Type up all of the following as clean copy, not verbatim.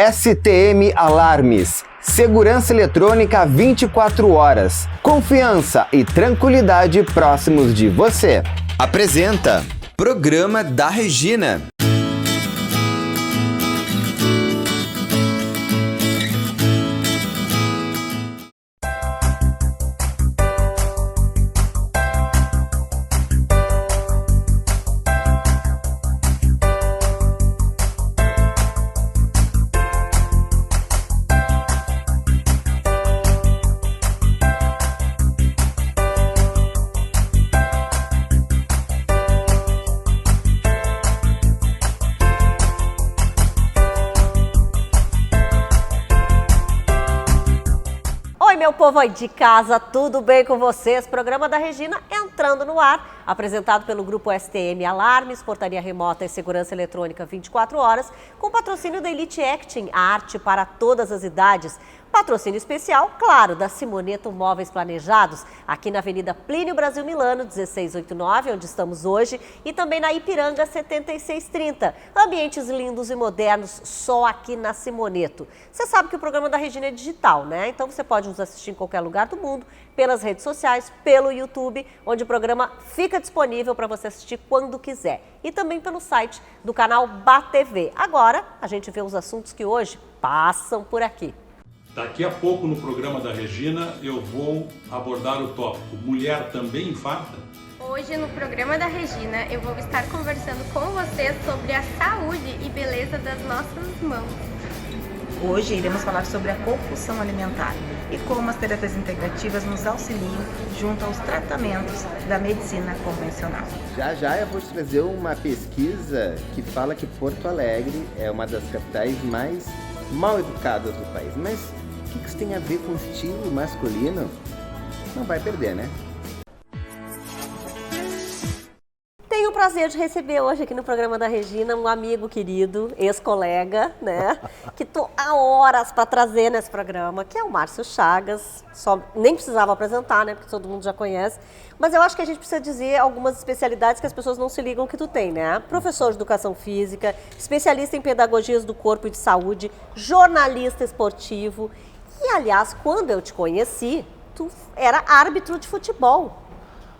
STM Alarmes. Segurança eletrônica 24 horas. Confiança e tranquilidade próximos de você. Apresenta Programa da Regina. Meu povo aí de casa, tudo bem com vocês? Programa da Regina entrando no ar, apresentado pelo Grupo STM Alarmes, Portaria Remota e Segurança Eletrônica 24 horas, com patrocínio da Elite Acting, a arte para todas as idades. Patrocínio especial, claro, da Simoneto Móveis Planejados, aqui na Avenida Plínio Brasil Milano, 1689, onde estamos hoje, e também na Ipiranga 7630. Ambientes lindos e modernos, só aqui na Simoneto. Você sabe que o programa da Regina é digital, né? Então você pode nos assistir em qualquer lugar do mundo, pelas redes sociais, pelo YouTube, onde o programa fica disponível para você assistir quando quiser. E também pelo site do canal BATV. Agora, a gente vê os assuntos que hoje passam por aqui. Daqui a pouco no programa da Regina eu vou abordar o tópico Mulher também infarta? Hoje no programa da Regina eu vou estar conversando com vocês sobre a saúde e beleza das nossas mãos. Hoje iremos falar sobre a compulsão alimentar e como as terapias integrativas nos auxiliam junto aos tratamentos da medicina convencional. Já eu vou te trazer uma pesquisa que fala que Porto Alegre é uma das capitais mais mal educadas do país. Mas o que isso tem a ver com o estilo masculino? Não vai perder, né? Tenho o prazer de receber hoje aqui no programa da Regina um amigo querido, ex-colega, né? Que tô há horas para trazer nesse programa, que é o Márcio Chagas. Nem precisava apresentar, né? Porque todo mundo já conhece. Mas eu acho que a gente precisa dizer algumas especialidades que as pessoas não se ligam que tu tem, né? Professor de educação física, especialista em pedagogias do corpo e de saúde, jornalista esportivo. E, aliás, quando eu te conheci, tu era árbitro de futebol.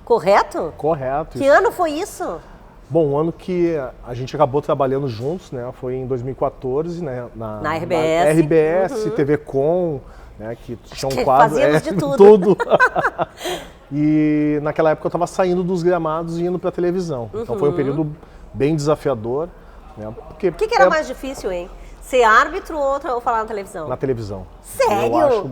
Correto? Correto. Que ano foi isso? Bom, o ano que a gente acabou trabalhando juntos, né? Foi em 2014, né? Na RBS. Na RBS, TV Com, né? Que tinha um quadro. Fazíamos de tudo. Tudo. E naquela época eu estava saindo dos gramados e indo para a televisão. Então foi um período bem desafiador. Né? O que era mais difícil, hein? Ser árbitro ou falar na televisão? Na televisão. Sério?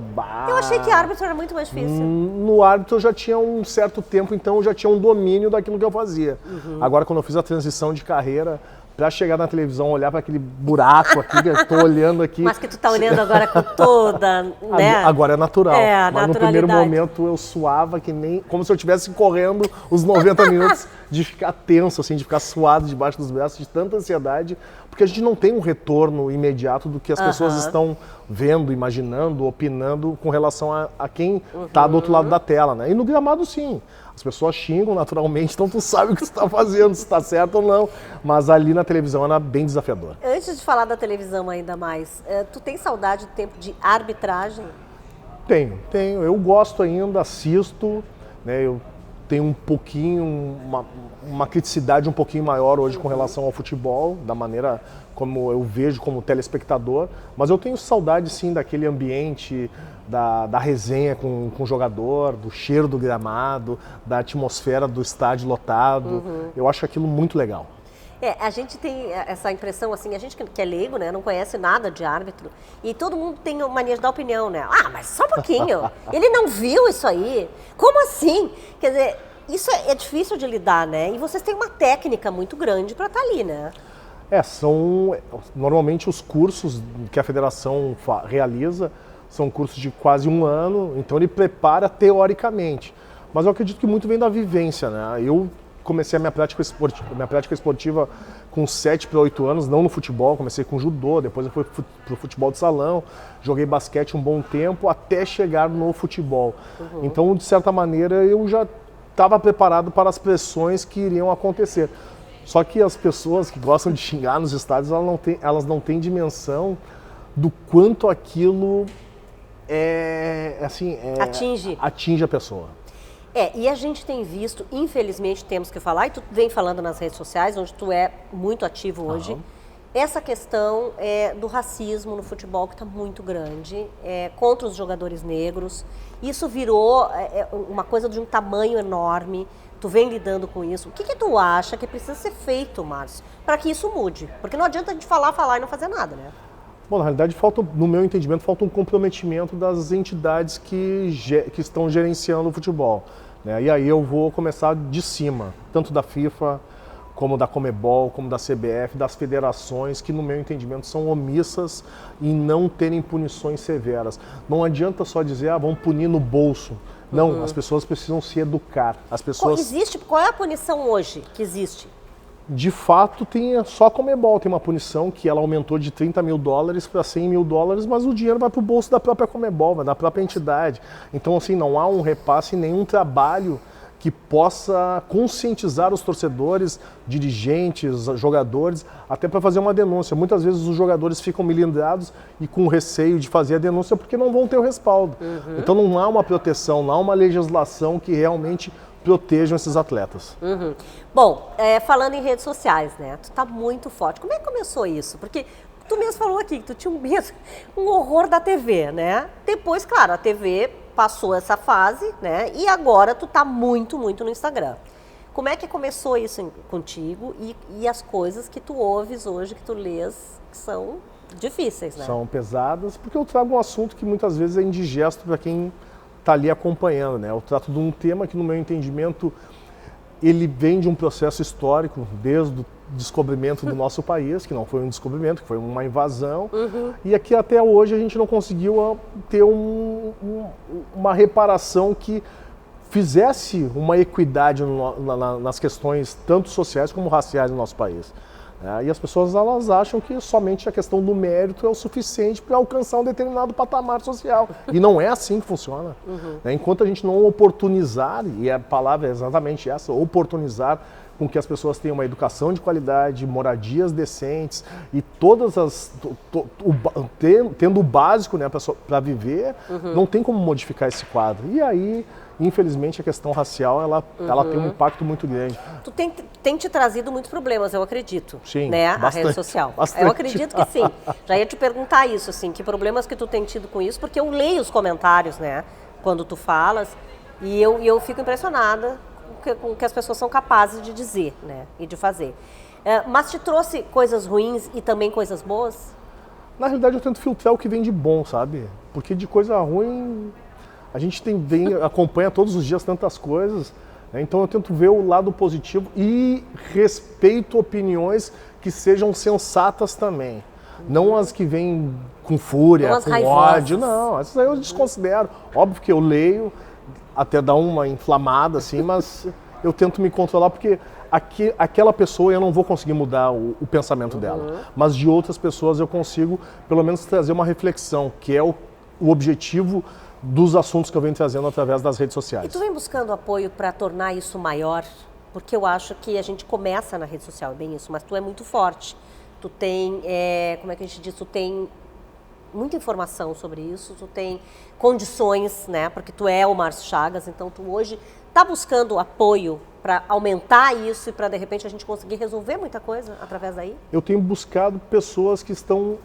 Eu achei que árbitro era muito mais difícil. No árbitro eu já tinha um certo tempo, então eu já tinha um domínio daquilo que eu fazia. Agora, quando eu fiz a transição de carreira, pra chegar na televisão, olhar para aquele buraco aqui, que eu tô olhando aqui... Mas que tu tá olhando agora com toda, né? Agora é natural. Mas no primeiro momento eu suava que nem... Como se eu estivesse correndo os 90 minutos de ficar tenso, assim, de ficar suado debaixo dos braços, de tanta ansiedade, porque a gente não tem um retorno imediato do que as pessoas estão vendo, imaginando, opinando com relação a quem tá do outro lado da tela, né? E no gramado, sim. As pessoas xingam naturalmente, então tu sabe o que tu está fazendo, se está certo ou não. Mas ali na televisão era bem desafiador. Antes de falar da televisão ainda mais, tu tem saudade do tempo de arbitragem? Tenho. Eu gosto ainda, assisto, né? Eu tenho um pouquinho, uma criticidade um pouquinho maior hoje com relação ao futebol, da maneira como eu vejo como telespectador. Mas eu tenho saudade, sim, daquele ambiente... Da resenha com o jogador, do cheiro do gramado, da atmosfera do estádio lotado. Eu acho aquilo muito legal. A gente tem essa impressão, assim, a gente que é leigo, né, não conhece nada de árbitro, e todo mundo tem mania de dar opinião, né? Ah, mas só um pouquinho, ele não viu isso aí? Como assim? Quer dizer, isso é difícil de lidar, né? E vocês têm uma técnica muito grande para estar ali, né? São normalmente os cursos que a federação realiza, são cursos de quase um ano, então ele prepara teoricamente. Mas eu acredito que muito vem da vivência, né? Eu comecei a minha prática esportiva com 7 para 8 anos, não no futebol, comecei com judô, depois eu fui pro futebol de salão, joguei basquete um bom tempo até chegar no futebol. Então, de certa maneira, eu já estava preparado para as pressões que iriam acontecer. Só que as pessoas que gostam de xingar nos estádios, elas não têm dimensão do quanto aquilo atinge a pessoa. E a gente tem visto, infelizmente temos que falar, e tu vem falando nas redes sociais, onde tu é muito ativo hoje, essa questão do racismo no futebol que está muito grande, contra os jogadores negros. Isso virou uma coisa de um tamanho enorme. Tu vem lidando com isso. O que tu acha que precisa ser feito, Márcio, para que isso mude? Porque não adianta a gente falar e não fazer nada, né? Bom, na realidade, no meu entendimento, falta um comprometimento das entidades que estão gerenciando o futebol, né? E aí eu vou começar de cima, tanto da FIFA, como da Conmebol, como da CBF, das federações, que no meu entendimento são omissas em não terem punições severas. Não adianta só dizer, vamos punir no bolso. Não, as pessoas precisam se educar. Qual é a punição hoje que existe? De fato, só a Conmebol tem uma punição que ela aumentou de $30 mil para $100 mil, mas o dinheiro vai para o bolso da própria Conmebol, vai da própria entidade. Então, assim, não há um repasse, nenhum trabalho que possa conscientizar os torcedores, dirigentes, jogadores, até para fazer uma denúncia. Muitas vezes os jogadores ficam melindrados e com receio de fazer a denúncia porque não vão ter o respaldo. Então não há uma proteção, não há uma legislação que realmente protejam esses atletas. Bom, falando em redes sociais, né? Tu tá muito forte. Como é que começou isso? Porque tu mesmo falou aqui que tu tinha um horror da TV, né? Depois, claro, a TV passou essa fase, né? E agora tu tá muito no Instagram. Como é que começou isso contigo e as coisas que tu ouves hoje, que tu lês, que são difíceis, né? São pesadas, porque eu trago um assunto que muitas vezes é indigesto para quem está ali acompanhando, né? Eu trato de um tema que, no meu entendimento, ele vem de um processo histórico, desde o descobrimento do nosso país, que não foi um descobrimento, que foi uma invasão, e aqui até hoje a gente não conseguiu ter uma reparação que fizesse uma equidade nas questões tanto sociais como raciais no nosso país. E as pessoas elas acham que somente a questão do mérito é o suficiente para alcançar um determinado patamar social. E não é assim que funciona. Enquanto a gente não oportunizar, e a palavra é exatamente essa, oportunizar com que as pessoas tenham uma educação de qualidade, moradias decentes e tendo o básico, né, para viver, não tem como modificar esse quadro. E aí, infelizmente, a questão racial ela tem um impacto muito grande. Tu tem te trazido muitos problemas, eu acredito. Sim, né? bastante, a rede social. Bastante. Eu acredito que sim. Já ia te perguntar isso, assim, que problemas que tu tem tido com isso, porque eu leio os comentários, né, quando tu falas, e eu fico impressionada com o que as pessoas são capazes de dizer, né, e de fazer. Mas te trouxe coisas ruins e também coisas boas? Na realidade, eu tento filtrar o que vem de bom, sabe? Porque de coisa ruim, a gente acompanha todos os dias tantas coisas, né? Então eu tento ver o lado positivo e respeito opiniões que sejam sensatas também. Não as que vêm com fúria, com ódio, não. Essas aí eu desconsidero. Óbvio que eu leio, até dar uma inflamada, assim, mas eu tento me controlar porque aquela pessoa eu não vou conseguir mudar o pensamento dela. Mas de outras pessoas eu consigo, pelo menos, trazer uma reflexão, que é o objetivo dos assuntos que eu venho trazendo através das redes sociais. E tu vem buscando apoio para tornar isso maior? Porque eu acho que a gente começa na rede social, é bem isso, mas tu é muito forte. Tu tem, como é que a gente diz, tu tem muita informação sobre isso, tu tem condições, né? Porque tu é o Márcio Chagas, então tu hoje está buscando apoio para aumentar isso e para de repente a gente conseguir resolver muita coisa através daí? Eu tenho buscado pessoas que estão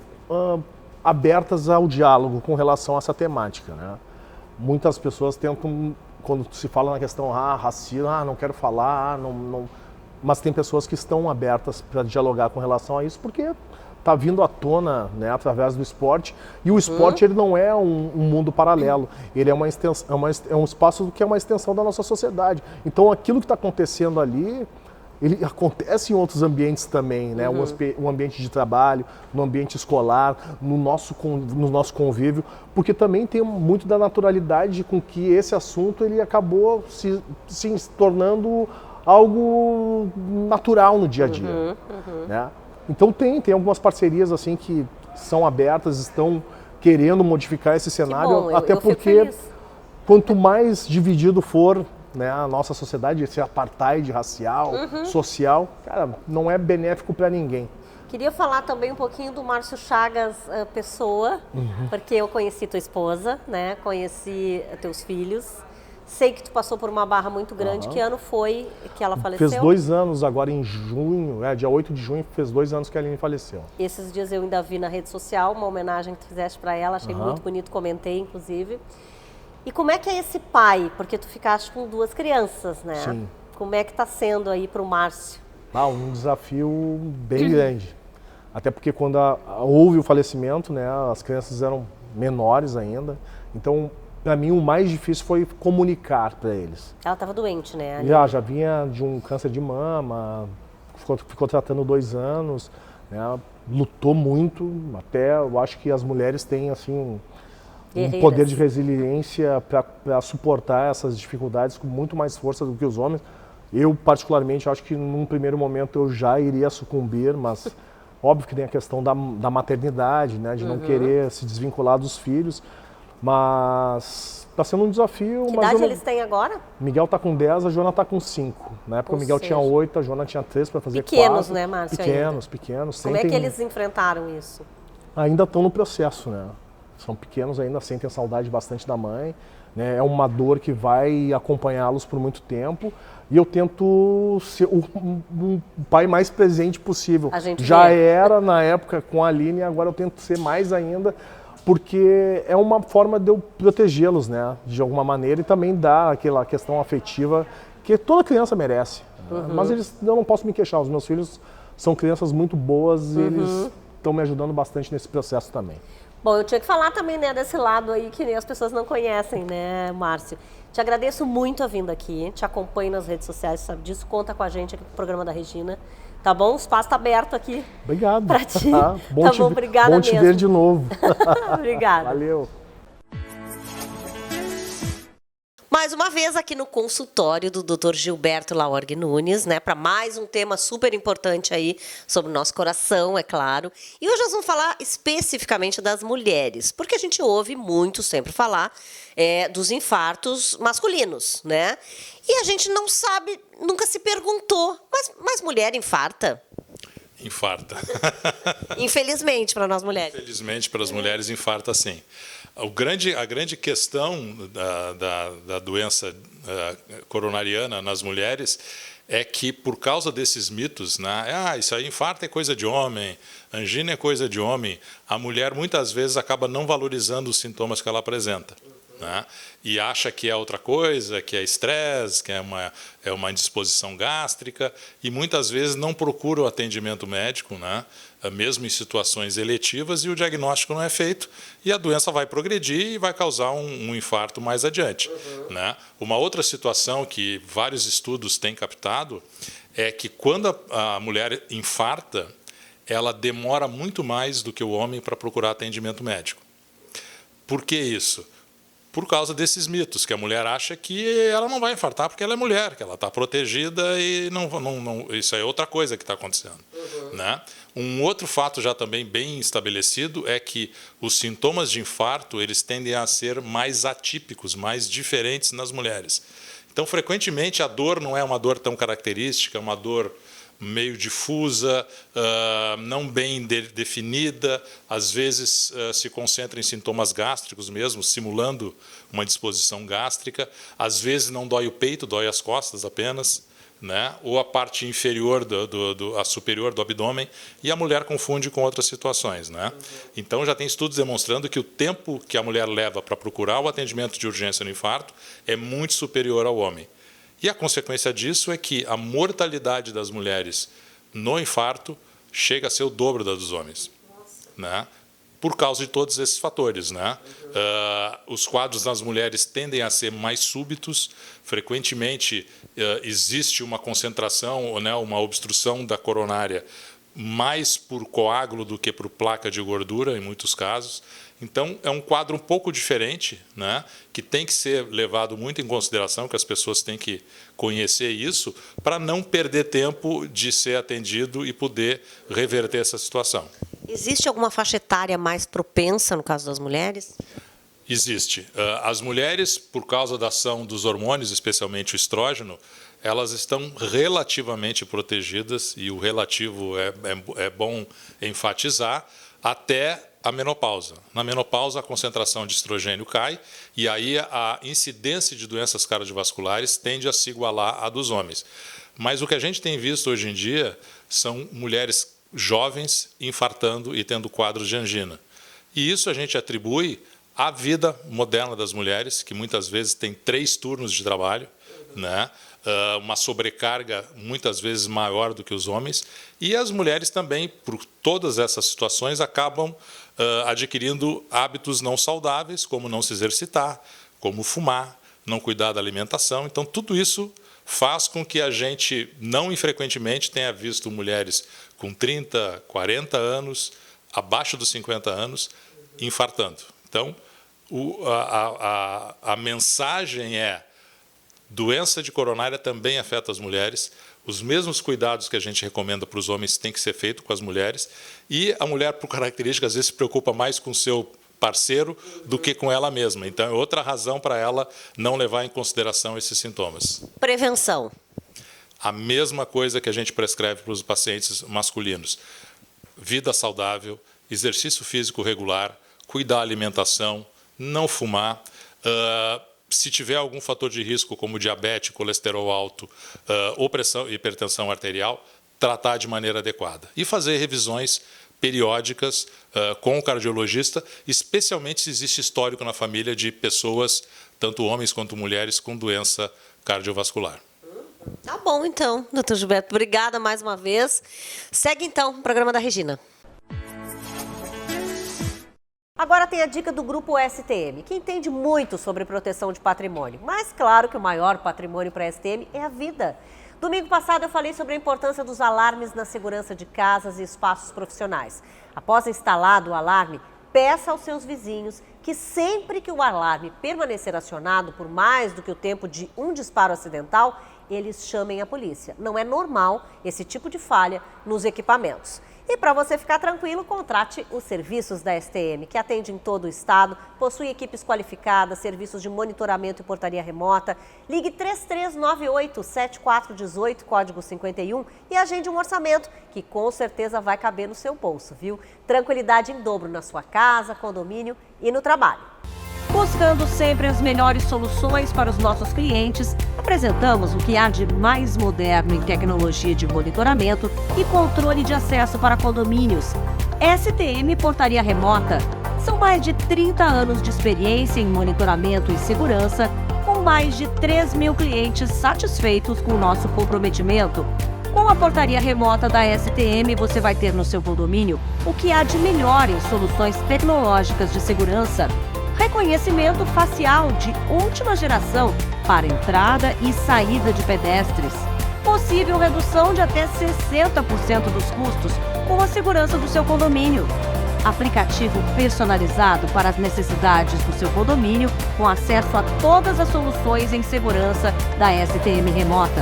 abertas ao diálogo com relação a essa temática, né? Muitas pessoas tentam, quando se fala na questão racismo, não quero falar, não. Mas tem pessoas que estão abertas para dialogar com relação a isso, porque está vindo à tona, né, através do esporte, e o esporte ele não é um mundo paralelo, ele é um espaço que é uma extensão da nossa sociedade. Então aquilo que está acontecendo ali, ele acontece em outros ambientes também, né? Um ambiente de trabalho, no ambiente escolar, no nosso convívio, porque também tem muito da naturalidade com que esse assunto ele acabou se tornando algo natural no dia a dia, né? Então tem algumas parcerias assim que são abertas, estão querendo modificar esse cenário, bom, até porque quanto mais dividido for, né, a nossa sociedade, esse apartheid racial, social, cara, não é benéfico para ninguém. Queria falar também um pouquinho do Márcio Chagas pessoa, porque eu conheci tua esposa, né? Conheci teus filhos. Sei que tu passou por uma barra muito grande. Que ano foi que ela faleceu? Fez 2 anos agora em junho, dia 8 de junho, fez 2 anos que a Aline faleceu. Esses dias eu ainda vi na rede social uma homenagem que tu fizeste para ela, achei muito bonito, comentei inclusive. E como é que é esse pai? Porque tu ficaste com 2 crianças, né? Sim. Como é que tá sendo aí pro Márcio? Um desafio bem grande. Até porque quando houve o falecimento, né, as crianças eram menores ainda. Então, para mim, o mais difícil foi comunicar para eles. Ela estava doente, né? Já vinha de um câncer de mama, ficou tratando 2 anos, né, lutou muito. Até eu acho que as mulheres têm assim um poder de resiliência para suportar essas dificuldades com muito mais força do que os homens. Eu, particularmente, acho que num primeiro momento eu já iria sucumbir, mas óbvio que tem a questão da maternidade, né, de não querer se desvincular dos filhos, mas está sendo um desafio. Que idade eles têm agora? Miguel está com 10, a Joana está com 5. Na época o Miguel tinha 8, a Joana tinha 3 para fazer 4. Pequenos, né, Márcio? Pequenos. Como é que eles enfrentaram isso? Ainda estão no processo, né? São pequenos ainda, sentem saudade bastante da mãe, né? É uma dor que vai acompanhá-los por muito tempo. E eu tento ser o pai mais presente possível. Já era na época com a Aline, e agora eu tento ser mais ainda, porque é uma forma de eu protegê-los, né? De alguma maneira, e também dar aquela questão afetiva que toda criança merece. Mas eu não posso me queixar, os meus filhos são crianças muito boas e eles estão me ajudando bastante nesse processo também. Bom, eu tinha que falar também, né, desse lado aí que as pessoas não conhecem, né, Márcio? Te agradeço muito a vinda aqui, te acompanho nas redes sociais, sabe disso, conta com a gente aqui no programa da Regina, tá bom? O espaço tá aberto aqui. Obrigado. Pra ti. Bom Tá bom, obrigada mesmo. Bom te ver de novo. Obrigada. Valeu. Mais uma vez aqui no consultório do Dr. Gilberto Laorgue Nunes, né, para mais um tema super importante aí sobre o nosso coração, é claro. E hoje nós vamos falar especificamente das mulheres, porque a gente ouve muito sempre falar dos infartos masculinos, né? E a gente não sabe, nunca se perguntou, mas mulher infarta? Infarta. Infelizmente para nós mulheres. Infelizmente para as mulheres infarta sim. A grande questão da doença coronariana nas mulheres é que, por causa desses mitos, né, isso aí, infarto é coisa de homem, angina é coisa de homem, a mulher muitas vezes acaba não valorizando os sintomas que ela apresenta. Né, e acha que é outra coisa, que é estresse, que é uma indisposição gástrica, e muitas vezes não procura o atendimento médico, né, mesmo em situações eletivas, e o diagnóstico não é feito, e a doença vai progredir e vai causar um infarto mais adiante. Né. Uma outra situação que vários estudos têm captado é que quando a mulher infarta, ela demora muito mais do que o homem para procurar atendimento médico. Por que isso? Por causa desses mitos, que a mulher acha que ela não vai infartar porque ela é mulher, que ela está protegida e isso é outra coisa que está acontecendo. Né? Um outro fato já também bem estabelecido é que os sintomas de infarto eles tendem a ser mais atípicos, mais diferentes nas mulheres. Então, frequentemente, a dor não é uma dor tão característica, é uma dor meio difusa, não bem definida, às vezes se concentra em sintomas gástricos mesmo, simulando uma disposição gástrica, às vezes não dói o peito, dói as costas apenas, né? Ou a parte inferior, a superior do abdômen, e a mulher confunde com outras situações. Né? Então, já tem estudos demonstrando que o tempo que a mulher leva para procurar o atendimento de urgência no infarto é muito superior ao homem. E a consequência disso é que a mortalidade das mulheres no infarto chega a ser o dobro da dos homens. Né? Por causa de todos esses fatores. Né? Os quadros nas mulheres tendem a ser mais súbitos, frequentemente existe uma concentração, né, uma obstrução da coronária mais por coágulo do que por placa de gordura, em muitos casos. Então, é um quadro um pouco diferente, né, que tem que ser levado muito em consideração, que as pessoas têm que conhecer isso, para não perder tempo de ser atendido e poder reverter essa situação. Existe alguma faixa etária mais propensa no caso das mulheres? Existe. As mulheres, por causa da ação dos hormônios, especialmente o estrógeno, elas estão relativamente protegidas, e o relativo é bom enfatizar, até a menopausa. Na menopausa, a concentração de estrogênio cai, e aí a incidência de doenças cardiovasculares tende a se igualar à dos homens. Mas o que a gente tem visto hoje em dia são mulheres jovens infartando e tendo quadros de angina. E isso a gente atribui à vida moderna das mulheres, que muitas vezes tem 3 turnos de trabalho, né? Uma sobrecarga muitas vezes maior do que os homens, e as mulheres também, por todas essas situações, acabam adquirindo hábitos não saudáveis, como não se exercitar, como fumar, não cuidar da alimentação. Então, tudo isso faz com que a gente, não infrequentemente, tenha visto mulheres com 30, 40 anos, abaixo dos 50 anos, infartando. Então, a mensagem é: doença de coronária também afeta as mulheres. Os mesmos cuidados que a gente recomenda para os homens têm que ser feito com as mulheres. E a mulher, por característica, às vezes se preocupa mais com o seu parceiro do que com ela mesma. Então, é outra razão para ela não levar em consideração esses sintomas. Prevenção. A mesma coisa que a gente prescreve para os pacientes masculinos. Vida saudável, exercício físico regular, cuidar da alimentação, não fumar. Se tiver algum fator de risco, como diabetes, colesterol alto, ou hipertensão arterial, tratar de maneira adequada. E fazer revisões periódicas com o cardiologista, especialmente se existe histórico na família de pessoas, tanto homens quanto mulheres, com doença cardiovascular. Tá bom, então, doutor Gilberto. Obrigada mais uma vez. Segue, então, o programa da Regina. Agora tem a dica do Grupo STM, que entende muito sobre proteção de patrimônio. Mas claro que o maior patrimônio para a STM é a vida. Domingo passado eu falei sobre a importância dos alarmes na segurança de casas e espaços profissionais. Após instalado o alarme, peça aos seus vizinhos que sempre que o alarme permanecer acionado por mais do que o tempo de um disparo acidental, eles chamem a polícia. Não é normal esse tipo de falha nos equipamentos. E para você ficar tranquilo, contrate os serviços da STM, que atende em todo o estado, possui equipes qualificadas, serviços de monitoramento e portaria remota. Ligue 3398-7418, código 51, e agende um orçamento que com certeza vai caber no seu bolso, viu? Tranquilidade em dobro na sua casa, condomínio e no trabalho. Buscando sempre as melhores soluções para os nossos clientes, apresentamos o que há de mais moderno em tecnologia de monitoramento e controle de acesso para condomínios. STM Portaria Remota. São mais de 30 anos de experiência em monitoramento e segurança, com mais de 3 mil clientes satisfeitos com o nosso comprometimento. Com a portaria remota da STM, você vai ter no seu condomínio o que há de melhor em soluções tecnológicas de segurança. Reconhecimento facial de última geração para entrada e saída de pedestres. Possível redução de até 60% dos custos com a segurança do seu condomínio. Aplicativo personalizado para as necessidades do seu condomínio, com acesso a todas as soluções em segurança da STM Remota.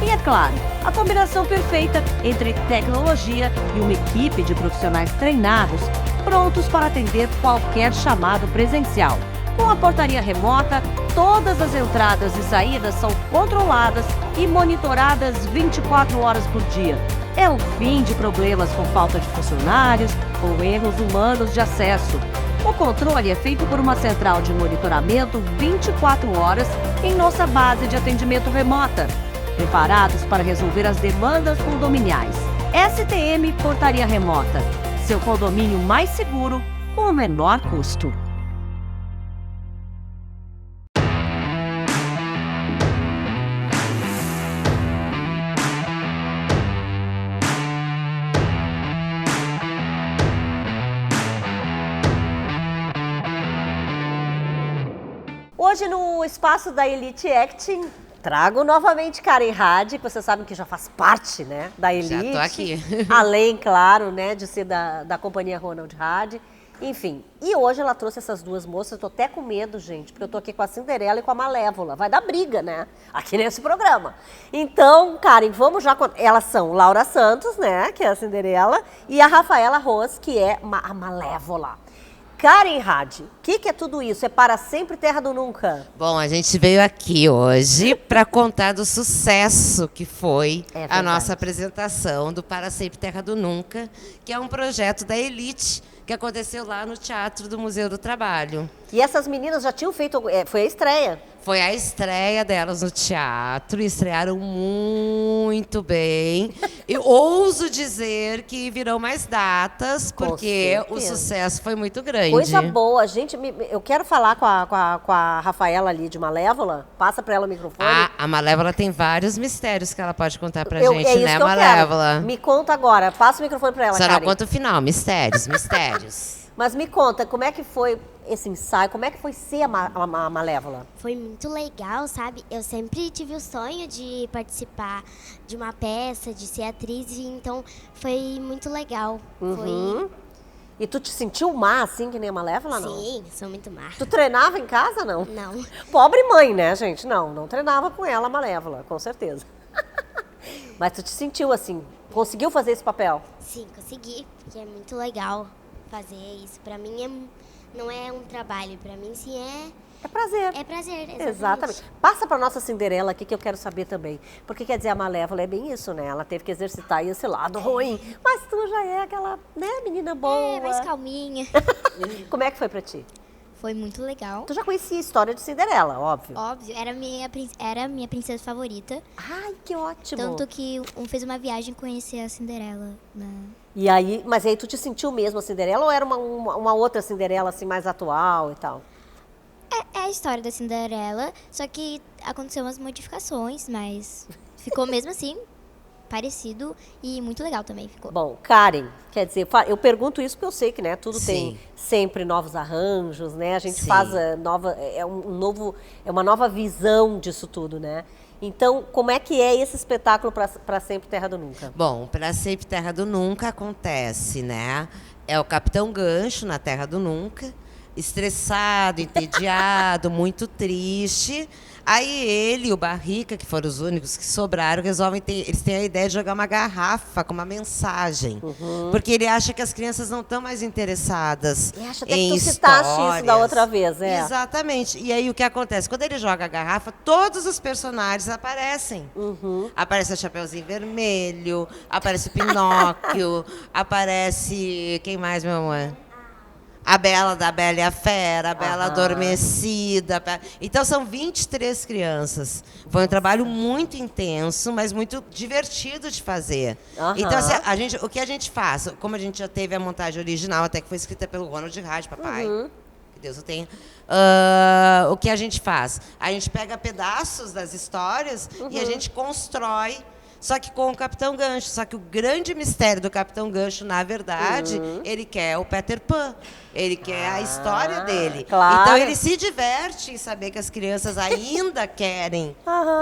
E é claro, a combinação perfeita entre tecnologia e uma equipe de profissionais treinados, prontos para atender qualquer chamado presencial. Com a portaria remota, todas as entradas e saídas são controladas e monitoradas 24 horas por dia. É o fim de problemas com falta de funcionários ou erros humanos de acesso. O controle é feito por uma central de monitoramento 24 horas em nossa base de atendimento remota, preparados para resolver as demandas condominiais. STM Portaria Remota. Seu condomínio mais seguro com o menor custo. Hoje no espaço da Elite Acting, trago novamente Karen Hadi, que vocês sabem que já faz parte, né, da Elite. Já tô aqui. Além, claro, né, de ser da companhia Ronald Hadi. Enfim, e hoje ela trouxe essas duas moças, eu tô até com medo, gente, porque eu tô aqui com a Cinderela e com a Malévola. Vai dar briga, né, aqui nesse programa. Então, Karen, vamos já... Elas são Laura Santos, né, que é a Cinderela, e a Rafaela Ros, que é a Malévola. Karen Hadi, o que é tudo isso? É Para Sempre Terra do Nunca? Bom, a gente veio aqui hoje para contar do sucesso que foi a nossa apresentação do Para Sempre Terra do Nunca, que é um projeto da Elite, que aconteceu lá no Teatro do Museu do Trabalho. E essas meninas já tinham feito, foi a estreia. Foi a estreia delas no teatro, estrearam muito bem. Eu ouso dizer que virão mais datas, porque o sucesso foi muito grande. Coisa boa, gente. Eu quero falar com a Rafaela ali de Malévola. Passa para ela o microfone. A Malévola tem vários mistérios que ela pode contar pra gente, é isso né, que eu Malévola? Quero. Me conta agora, passa o microfone para ela, Só Karen. não conta o final, mistérios. Mas me conta, como é que foi esse ensaio? Como é que foi ser a Malévola? Foi muito legal, sabe? Eu sempre tive o sonho de participar de uma peça, de ser atriz, e então foi muito legal. E tu te sentiu má, assim, que nem a Malévola, não? Sim, sou muito má. Tu treinava em casa, não? Não. Pobre mãe, né, gente? Não treinava com ela a Malévola, com certeza. Mas tu te sentiu assim, conseguiu fazer esse papel? Sim, consegui, porque é muito legal fazer isso. Pra mim não é um trabalho, pra mim sim é prazer. É prazer, exatamente. Passa pra nossa Cinderela aqui que eu quero saber também. Porque quer dizer, a Malévola é bem isso, né? Ela teve que exercitar esse lado ruim. Mas tu já é aquela, né, menina boa. É, mais calminha. Como é que foi pra ti? Foi muito legal. Tu já conhecia a história de Cinderela, óbvio. Óbvio, era minha princesa favorita. Ai, que ótimo. Tanto que fez uma viagem conhecer a Cinderela, né? E aí, mas aí tu te sentiu mesmo a Cinderela ou era uma outra Cinderela assim mais atual e tal? É a história da Cinderela, só que aconteceu umas modificações, mas ficou mesmo assim parecido e muito legal também ficou. Bom, Karen, quer dizer, eu pergunto isso porque eu sei que, né, tudo tem sempre novos arranjos, né? A gente faz uma nova visão disso tudo, né? Então, como é que é esse espetáculo Para Sempre Terra do Nunca? Bom, Para Sempre Terra do Nunca acontece, né? É o Capitão Gancho na Terra do Nunca, estressado, entediado, muito triste. Aí ele e o Barrica, que foram os únicos que sobraram, eles têm a ideia de jogar uma garrafa com uma mensagem. Porque ele acha que as crianças não estão mais interessadas em até em que tu histórias. citaste isso da outra vez, Exatamente. E aí o que acontece? Quando ele joga a garrafa, todos os personagens aparecem. Aparece o Chapeuzinho Vermelho, aparece o Pinóquio, aparece... Quem mais, meu amor? A Bela da Bela e a Fera, a Bela Adormecida. Então, são 23 crianças. Foi um trabalho muito intenso, mas muito divertido de fazer. Então, assim, o que a gente faz? Como a gente já teve a montagem original, até que foi escrita pelo Ronald Rádio, papai. Que Deus o tenha. O que a gente faz? A gente pega pedaços das histórias e a gente constrói. Só que com o Capitão Gancho. Só que o grande mistério do Capitão Gancho, na verdade, ele quer o Peter Pan. Ele quer a história dele. Claro. Então, ele se diverte em saber que as crianças ainda querem,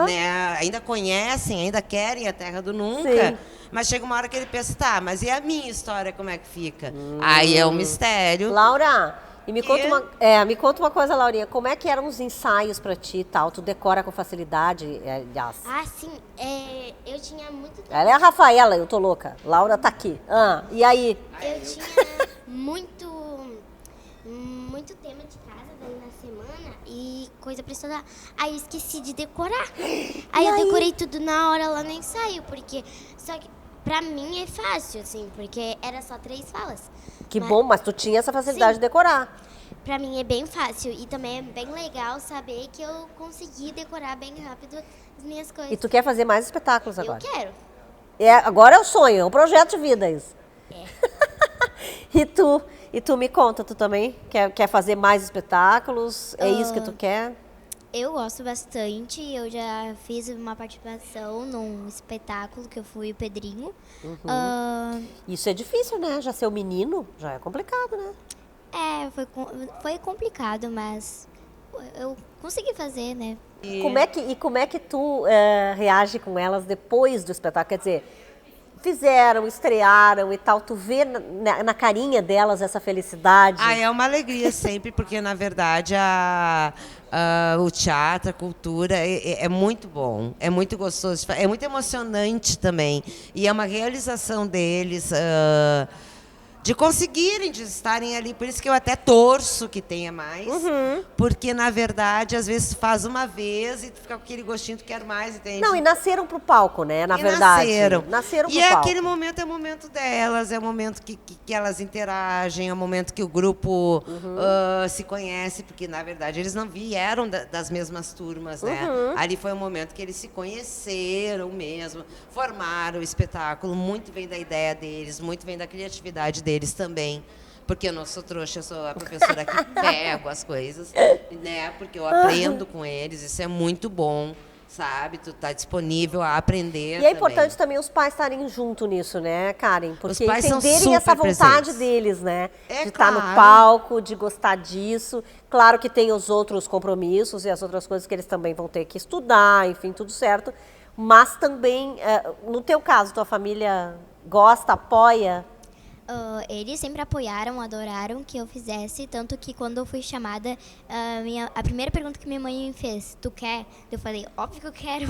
né, ainda conhecem, ainda querem a Terra do Nunca. Sim. Mas chega uma hora que ele pensa, tá, mas e a minha história, como é que fica? Aí é um mistério. Laura... E me conta uma coisa, Laurinha, como é que eram os ensaios pra ti e tal? Tu decora com facilidade, aliás? Ah, sim. Eu tinha muito tempo. Ela é a Rafaela, eu tô louca. Laura tá aqui. E aí? Eu tinha muito tema de casa daí na semana e coisa pra estudar. Aí eu esqueci de decorar. Aí eu decorei tudo na hora lá no ensaio, porque... Só que pra mim é fácil, assim, porque era só 3 falas. Que bom, mas tu tinha essa facilidade de decorar. Pra mim é bem fácil e também é bem legal saber que eu consegui decorar bem rápido as minhas coisas. E tu quer fazer mais espetáculos agora? Eu quero. Agora é o sonho, é um projeto de vida isso. E tu me conta, tu também quer fazer mais espetáculos? É isso que tu quer? Eu gosto bastante, eu já fiz uma participação num espetáculo que eu fui o Pedrinho. Isso é difícil, né? Já ser o menino, já é complicado, né? Foi complicado, mas eu consegui fazer, né? Como é que tu reage com elas depois do espetáculo? Quer dizer, fizeram, estrearam e tal, tu vê na carinha delas essa felicidade? É uma alegria sempre, porque na verdade o teatro, a cultura é muito bom, é muito gostoso, é muito emocionante também. E é uma realização deles de conseguirem, de estarem ali. Por isso que eu até torço que tenha mais, porque, na verdade, às vezes tu faz uma vez e tu fica com aquele gostinho, tu quer mais, entende? Não, e nasceram pro palco, né, na E verdade. Nasceram pro e palco. aquele momento é o momento delas, é o momento que elas interagem, é o momento que o grupo se conhece, porque, na verdade, eles não vieram das mesmas turmas, né? Ali foi o momento que eles se conheceram mesmo, formaram o espetáculo, muito vem da ideia deles, muito vem da criatividade deles também. Porque eu não sou trouxa, eu sou a professora que pego as coisas, né? Porque eu aprendo com eles, isso é muito bom, sabe? Tu tá disponível a aprender. E é importante também os pais estarem junto nisso, né, Karen? Porque Os pais são entenderem essa super vontade presentes. deles, né? É de estar no claro. palco, de gostar disso. Claro que tem os outros compromissos e as outras coisas que eles também vão ter que estudar, enfim, tudo certo. Mas também, no teu caso, tua família gosta, apoia? Eles sempre apoiaram, adoraram que eu fizesse, tanto que quando eu fui chamada, a primeira pergunta que minha mãe me fez, tu quer? Eu falei, óbvio que eu quero,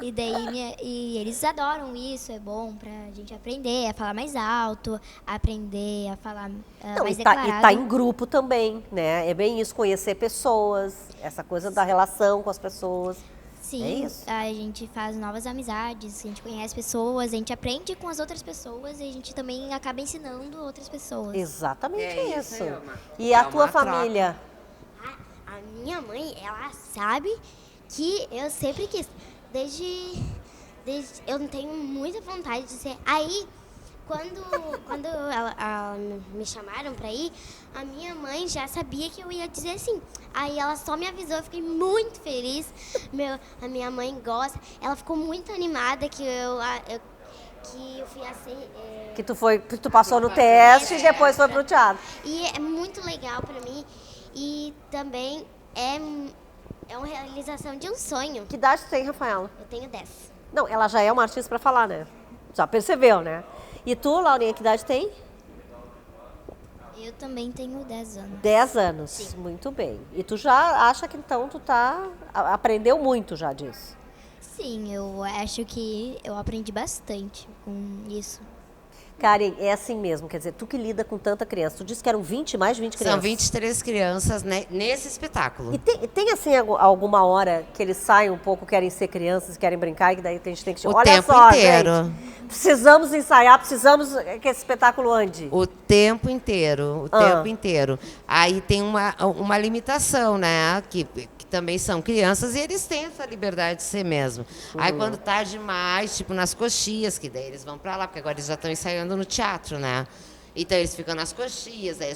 e eles adoram isso, é bom pra gente aprender a falar mais alto, aprender a falar mais declarado. E tá em grupo também, né? É bem isso, conhecer pessoas, essa coisa da relação com as pessoas. Sim, É isso. a gente faz novas amizades, a gente conhece pessoas, a gente aprende com as outras pessoas e a gente também acaba ensinando outras pessoas. Exatamente É isso. isso aí, Alma. E É a tua uma troca. família? A minha mãe, ela sabe que eu sempre quis, desde eu tenho muita vontade de ser. Aí, quando ela me chamaram pra ir, a minha mãe já sabia que eu ia dizer sim. Aí ela só me avisou, eu fiquei muito feliz. A minha mãe gosta, ela ficou muito animada que eu fui assim. Que tu passou no teste e depois foi pro teatro. E é muito legal pra mim e também é uma realização de um sonho. Que idade tu tem, Rafaela? Eu tenho 10. Não, ela já é uma artista pra falar, né? Já percebeu, né? E tu, Laurinha, que idade tem? Eu também tenho 10 anos. 10 anos. Sim. Muito bem. E tu já acha que então tu aprendeu muito já disso? Sim, eu acho que eu aprendi bastante com isso. Karen, é assim mesmo, quer dizer, tu que lida com tanta criança, tu disse que eram mais de 20 crianças. São 23 crianças, né, nesse espetáculo. E tem assim, alguma hora que eles saem um pouco, querem ser crianças, querem brincar, e daí a gente tem que... O Olha tempo só, inteiro. gente, precisamos ensaiar, precisamos que esse espetáculo ande. O tempo inteiro, tempo inteiro. Aí tem uma limitação, né? Que também são crianças e eles têm essa liberdade de ser mesmo. Aí quando tá demais, tipo nas coxias, que daí eles vão pra lá, porque agora eles já estão ensaiando no teatro, né? Então eles ficam nas coxias, aí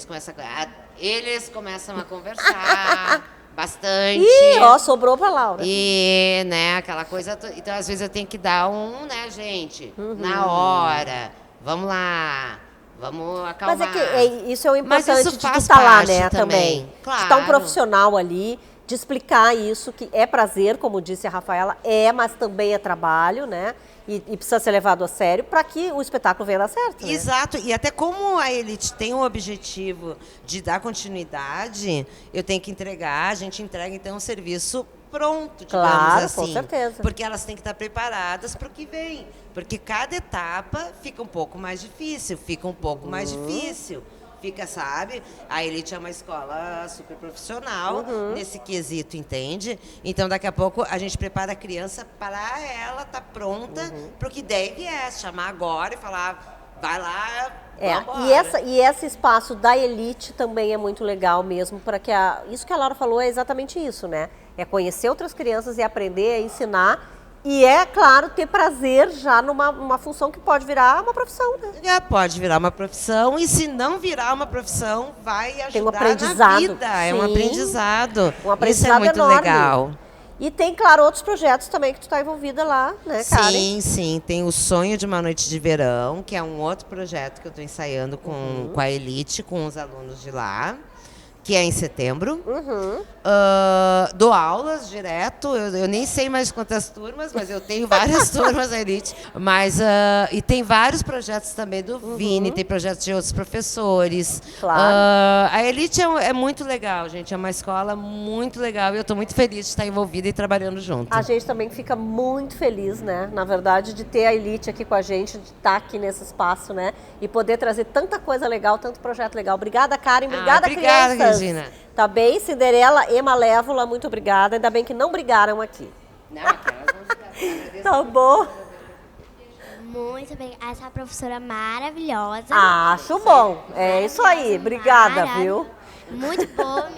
eles começam a conversar bastante. Ih, ó, sobrou pra Laura. E, né, aquela coisa... Então, às vezes, eu tenho que dar né, gente? Na hora. Vamos lá. Vamos acalmar. Mas é que isso é o importante Mas isso de tu faz estar lá, parte né, também. De Claro. estar um profissional ali, de explicar isso, que é prazer, como disse a Rafaela, mas também é trabalho, né? E precisa ser levado a sério para que o espetáculo venha dar certo, né? Exato. E até como a Elite tem o objetivo de dar continuidade, eu tenho que entregar, a gente entrega, então, um serviço pronto, digamos Claro, assim. com certeza. Porque elas têm que estar preparadas para o que vem. Porque cada etapa fica um pouco mais difícil, Fica, sabe? A Elite é uma escola super profissional nesse quesito, entende? Então, daqui a pouco, a gente prepara a criança para ela estar pronta para o que deve chamar agora e falar, vai lá, vambora. E esse espaço da Elite também é muito legal mesmo, para que isso que a Laura falou é exatamente isso, né? É conhecer outras crianças e aprender a ensinar. E é, claro, ter prazer já numa função que pode virar uma profissão, né? Pode virar uma profissão, e se não virar uma profissão, vai ajudar Tem um aprendizado. na vida. É um Sim. aprendizado. Um aprendizado Isso é muito enorme. legal. E tem, claro, outros projetos também que tu está envolvida lá, né, Karen? Sim, sim. Tem o Sonho de uma Noite de Verão, que é um outro projeto que eu estou ensaiando com a Elite, com os alunos de lá. que é em setembro. Dou aulas direto, eu nem sei mais quantas turmas, mas eu tenho várias turmas da Elite. E tem vários projetos também do Vini, tem projetos de outros professores. Claro. A Elite é muito legal, gente, é uma escola muito legal e eu estou muito feliz de estar envolvida e trabalhando junto. A gente também fica muito feliz, né? Na verdade, de ter a Elite aqui com a gente, de estar aqui nesse espaço, né? E poder trazer tanta coisa legal, tanto projeto legal. Obrigada, Karen. Obrigada, crianças. Regina. Tá bem? Cinderela e Malévola, muito obrigada. Ainda bem que não brigaram aqui. Não, aquelas não. Tá bom. Muito obrigada. Essa professora maravilhosa. Acho bom. É isso aí. Obrigada, viu? Muito boa,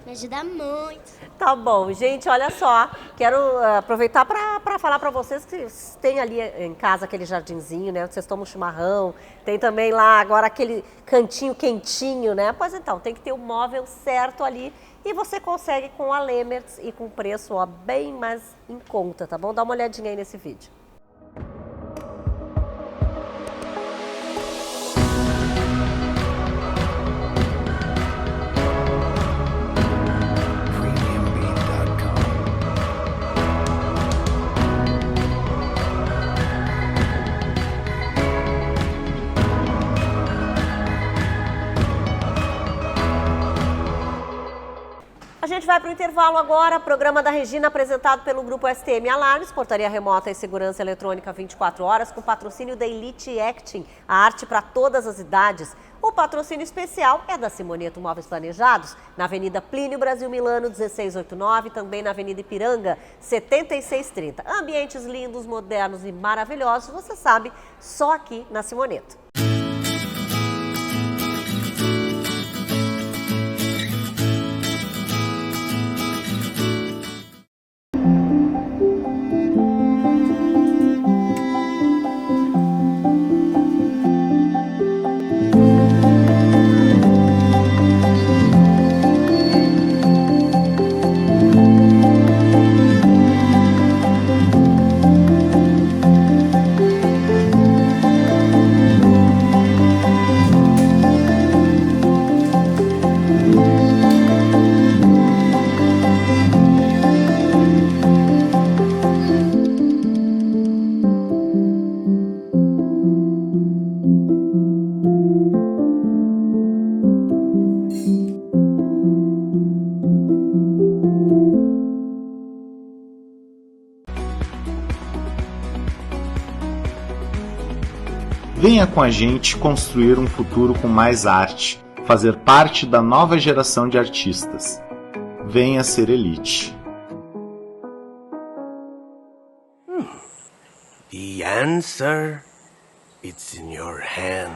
me ajuda muito. Tá bom, gente, olha só, quero aproveitar para falar para vocês que tem ali em casa aquele jardinzinho, né, onde vocês tomam chimarrão, tem também lá agora aquele cantinho quentinho, né, pois então, tem que ter o móvel certo ali e você consegue com a Lemertz e com preço, ó, bem mais em conta, tá bom? Dá uma olhadinha aí nesse vídeo. A gente vai para o intervalo agora, programa da Regina apresentado pelo Grupo STM Alarmes, portaria remota e segurança eletrônica 24 horas, com patrocínio da Elite Acting, a arte para todas as idades. O patrocínio especial é da Simoneto Móveis Planejados, na Avenida Plínio Brasil Milano, 1689, também na Avenida Ipiranga, 7630. Ambientes lindos, modernos e maravilhosos, você sabe, só aqui na Simoneto. Venha com a gente construir um futuro com mais arte, fazer parte da nova geração de artistas. Venha ser Elite. The answer, it's in your hands.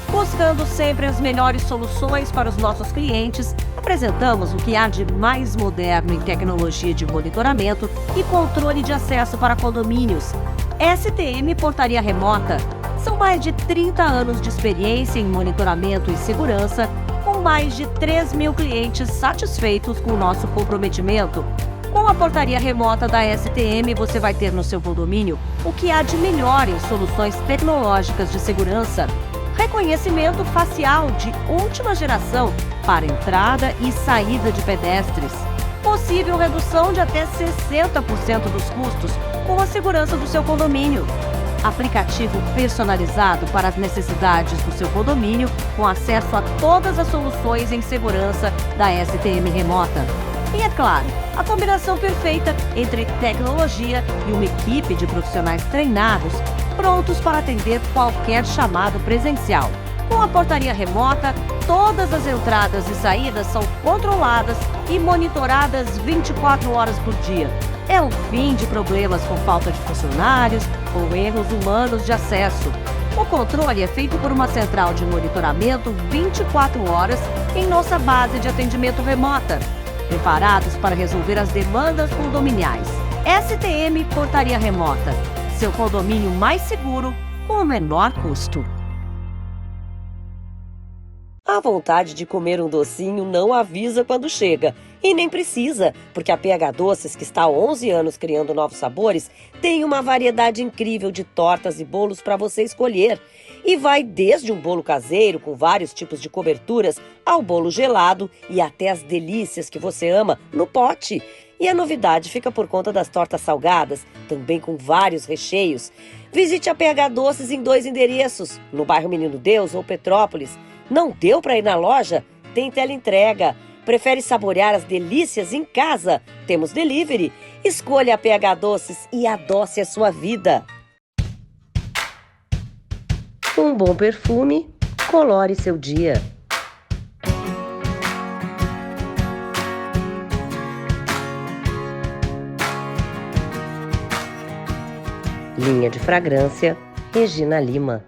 Buscando sempre as melhores soluções para os nossos clientes, apresentamos o que há de mais moderno em tecnologia de monitoramento e controle de acesso para condomínios. STM Portaria Remota. São mais de 30 anos de experiência em monitoramento e segurança, com mais de 3.000 clientes satisfeitos com o nosso comprometimento. Com a portaria remota da STM, você vai ter no seu condomínio o que há de melhor em soluções tecnológicas de segurança. Reconhecimento facial de última geração para entrada e saída de pedestres. Possível redução de até 60% dos custos com a segurança do seu condomínio. Aplicativo personalizado para as necessidades do seu condomínio, com acesso a todas as soluções em segurança da STM Remota. E é claro, a combinação perfeita entre tecnologia e uma equipe de profissionais treinados, prontos para atender qualquer chamado presencial. Com a portaria remota, todas as entradas e saídas são controladas e monitoradas 24 horas por dia. É o fim de problemas com falta de funcionários ou erros humanos de acesso. O controle é feito por uma central de monitoramento 24 horas em nossa base de atendimento remota, preparados para resolver as demandas condominiais. STM Portaria Remota. Seu condomínio mais seguro com o menor custo. A vontade de comer um docinho não avisa quando chega. E nem precisa, porque a PH Doces, que está há 11 anos criando novos sabores, tem uma variedade incrível de tortas e bolos para você escolher. E vai desde um bolo caseiro com vários tipos de coberturas ao bolo gelado e até as delícias que você ama no pote. E a novidade fica por conta das tortas salgadas, também com vários recheios. Visite a PH Doces em 2 endereços, no bairro Menino Deus ou Petrópolis. Não deu para ir na loja? Tem teleentrega. Prefere saborear as delícias em casa? Temos delivery. Escolha a PH Doces e adoce a sua vida. Um bom perfume colore seu dia. Linha de fragrância, Regina Lima.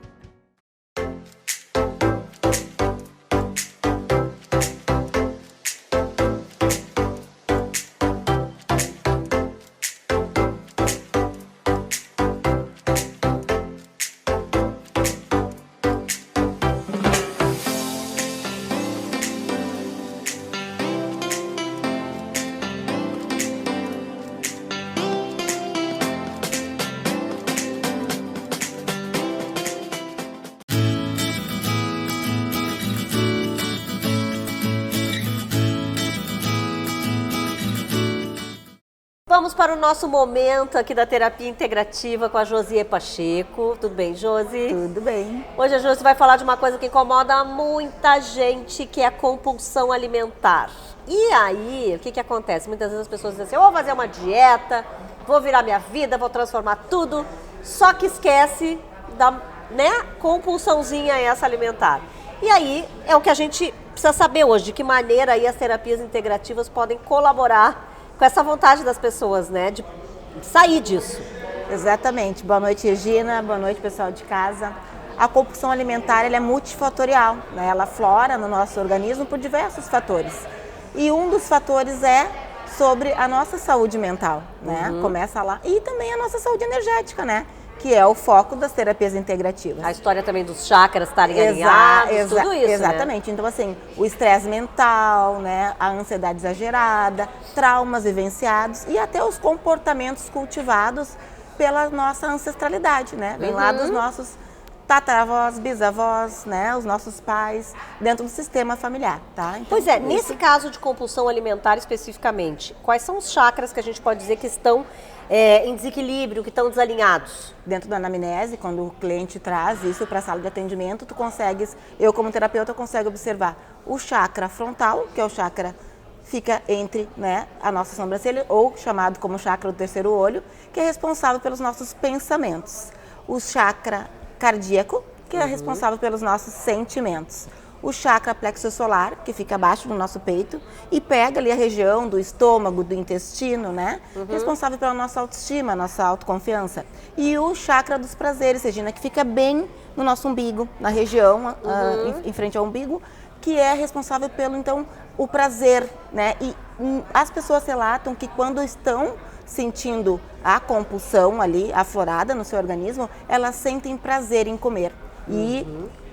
Vamos para o nosso momento aqui da terapia integrativa com a Josie Pacheco. Tudo bem, Josie? Tudo bem. Hoje a Josie vai falar de uma coisa que incomoda muita gente, que é a compulsão alimentar. E aí, o que acontece? Muitas vezes as pessoas dizem assim, eu vou fazer uma dieta, vou virar minha vida, vou transformar tudo, só que esquece da compulsãozinha essa alimentar. E aí, é o que a gente precisa saber hoje, de que maneira aí as terapias integrativas podem colaborar com essa vontade das pessoas, né, de sair disso. Exatamente. Boa noite, Regina. Boa noite, pessoal de casa. A compulsão alimentar ela é multifatorial, né? Ela aflora no nosso organismo por diversos fatores. E um dos fatores é sobre a nossa saúde mental, né? Começa lá. E também a nossa saúde energética, né? Que é o foco das terapias integrativas. A história também dos chakras estarem alinhados, tudo isso, exatamente. Né? Então, assim, o estresse mental, né, a ansiedade exagerada, traumas vivenciados e até os comportamentos cultivados pela nossa ancestralidade, né? Vem lá dos nossos tataravós, bisavós, né, os nossos pais, dentro do sistema familiar, tá? Então, pois é, nesse caso de compulsão alimentar especificamente, quais são os chakras que a gente pode dizer que estão em desequilíbrio, que estão desalinhados? Dentro da anamnese, quando o cliente traz isso para a sala de atendimento, tu consegues, eu como terapeuta consigo observar o chakra frontal, que é o chakra fica entre, né, a nossa sobrancelha, ou chamado como chakra do terceiro olho, que é responsável pelos nossos pensamentos. O chakra cardíaco, que é responsável pelos nossos sentimentos. O chakra plexo solar, que fica abaixo do nosso peito e pega ali a região do estômago, do intestino, né? Responsável pela nossa autoestima, nossa autoconfiança. E o chakra dos prazeres, Regina, que fica bem no nosso umbigo, na região, em frente ao umbigo, que é responsável pelo, então, o prazer, né? E as pessoas relatam que quando estão sentindo a compulsão ali aflorada no seu organismo, elas sentem prazer em comer. E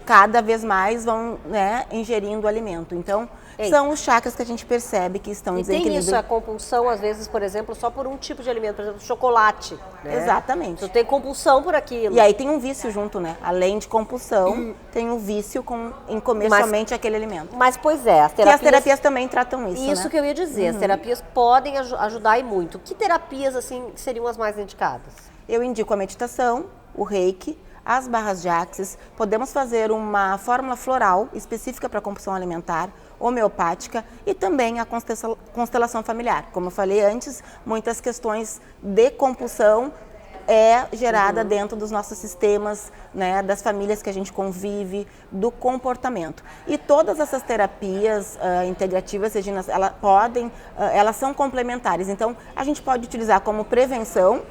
cada vez mais vão, né, ingerindo o alimento. Então, são os chakras que a gente percebe que estão em desequilíbrio. E tem isso, a compulsão, às vezes, por exemplo, só por um tipo de alimento, por exemplo, chocolate. Né? Exatamente. Tu tem compulsão por aquilo. E aí tem um vício junto, né? Além de compulsão, tem um vício em comer somente aquele alimento. Mas, pois é, as terapias também tratam isso, Isso, né? que eu ia dizer, as terapias podem ajudar e muito. Que terapias, assim, seriam as mais indicadas? Eu indico a meditação, o reiki, as barras de axis, podemos fazer uma fórmula floral específica para a compulsão alimentar, homeopática e também a constelação familiar. Como eu falei antes, muitas questões de compulsão é gerada dentro dos nossos sistemas, né, das famílias que a gente convive, do comportamento. E todas essas terapias integrativas, Regina, elas são complementares. Então, a gente pode utilizar como prevenção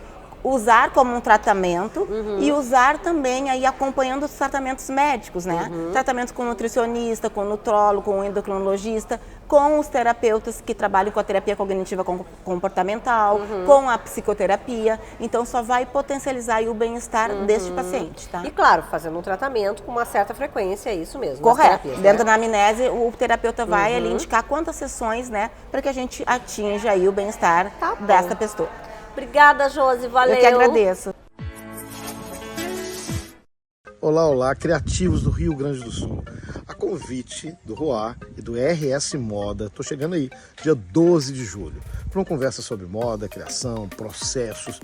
usar como um tratamento e usar também aí acompanhando os tratamentos médicos, né? Tratamentos com nutricionista, com nutrólogo, com endocrinologista, com os terapeutas que trabalham com a terapia cognitiva comportamental, com a psicoterapia. Então, só vai potencializar aí o bem-estar deste paciente, tá? E claro, fazendo um tratamento com uma certa frequência, é isso mesmo. Correto. Dentro da anamnese, o terapeuta vai ali indicar quantas sessões, né, para que a gente atinja aí o bem-estar dessa pessoa. Obrigada, Josi, valeu. Eu que agradeço. Olá, olá, criativos do Rio Grande do Sul. A convite do ROA e do RS Moda, estou chegando aí, dia 12 de julho, para uma conversa sobre moda, criação, processos,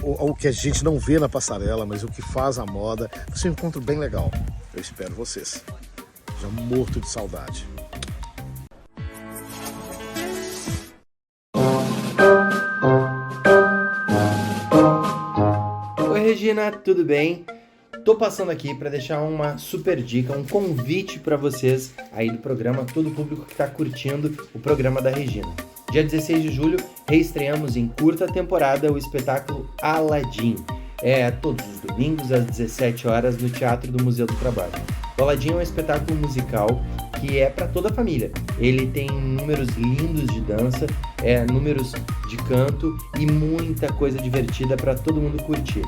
o que a gente não vê na passarela, mas o que faz a moda. Vai ser um encontro bem legal. Eu espero vocês. Já morto de saudade. Oi Regina, tudo bem? Tô passando aqui para deixar uma super dica, um convite para vocês aí do programa, todo o público que está curtindo o programa da Regina. Dia 16 de julho, reestreamos em curta temporada o espetáculo Aladim. Todos os domingos às 17 horas no Teatro do Museu do Trabalho. O Aladim é um espetáculo musical que é para toda a família. Ele tem números lindos de dança, números de canto e muita coisa divertida para todo mundo curtir.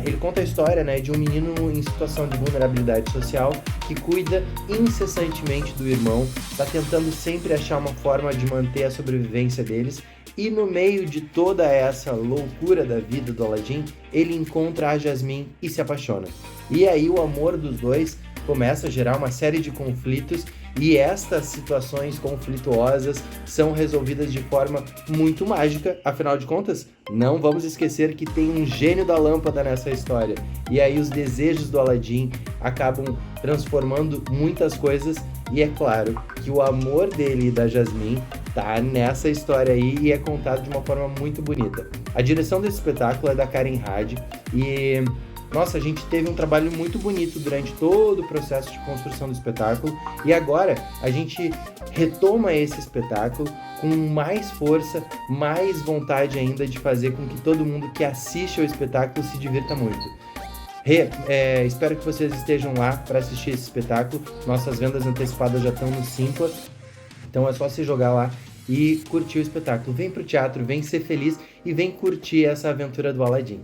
Ele conta a história, né, de um menino em situação de vulnerabilidade social que cuida incessantemente do irmão, está tentando sempre achar uma forma de manter a sobrevivência deles, e no meio de toda essa loucura da vida do Aladim, ele encontra a Jasmine e se apaixona. E aí o amor dos dois começa a gerar uma série de conflitos, e estas situações conflituosas são resolvidas de forma muito mágica. Afinal de contas, não vamos esquecer que tem um gênio da lâmpada nessa história. E aí os desejos do Aladim acabam transformando muitas coisas, e é claro que o amor dele e da Jasmine tá nessa história aí e é contado de uma forma muito bonita. A direção desse espetáculo é da Karen Hadi e... Nossa, a gente teve um trabalho muito bonito durante todo o processo de construção do espetáculo, e agora a gente retoma esse espetáculo com mais força, mais vontade ainda de fazer com que todo mundo que assiste ao espetáculo se divirta muito. Espero que vocês estejam lá para assistir esse espetáculo. Nossas vendas antecipadas já estão no Simpla, então é só se jogar lá e curtir o espetáculo. Vem pro teatro, vem ser feliz e vem curtir essa aventura do Aladim.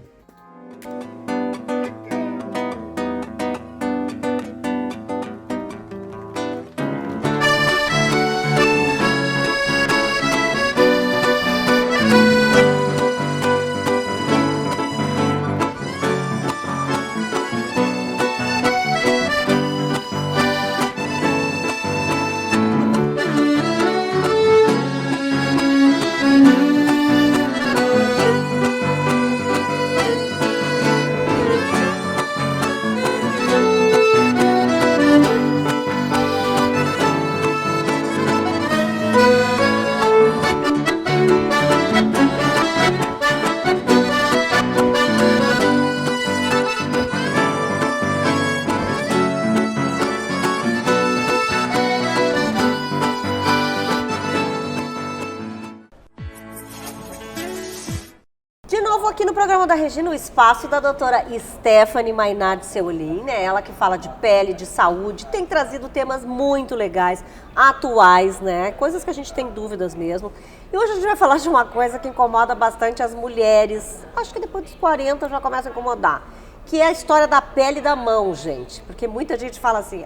De novo aqui no programa da Regina, o espaço da doutora Stephanie Mainardi Seulin, né? Ela que fala de pele, de saúde, tem trazido temas muito legais, atuais, né? Coisas que a gente tem dúvidas mesmo. E hoje a gente vai falar de uma coisa que incomoda bastante as mulheres, acho que depois dos 40 já começa a incomodar, que é a história da pele da mão, gente. Porque muita gente fala assim,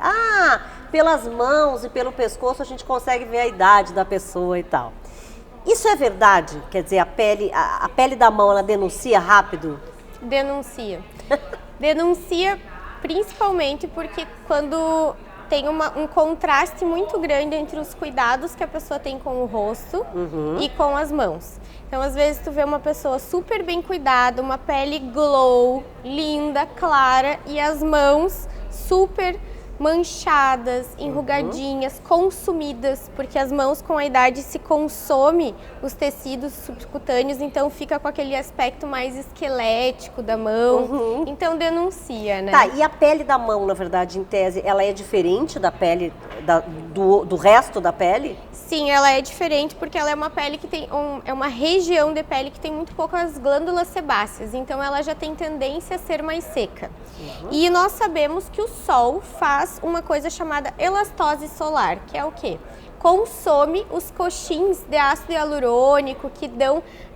pelas mãos e pelo pescoço a gente consegue ver a idade da pessoa e tal. Isso é verdade? Quer dizer, a pele da mão, ela denuncia rápido? Denuncia. Denuncia principalmente porque quando tem um contraste muito grande entre os cuidados que a pessoa tem com o rosto e com as mãos. Então, às vezes, tu vê uma pessoa super bem cuidada, uma pele glow, linda, clara, e as mãos super manchadas, enrugadinhas, consumidas, porque as mãos com a idade se consome os tecidos subcutâneos, então fica com aquele aspecto mais esquelético da mão, então denuncia, né? Tá, e a pele da mão, na verdade, em tese, ela é diferente da pele, do resto da pele? Sim, ela é diferente porque ela é uma pele que tem é uma região de pele que tem muito poucas glândulas sebáceas, então ela já tem tendência a ser mais seca. E nós sabemos que o sol faz uma coisa chamada elastose solar, que é o quê? Consome os coxins de ácido hialurônico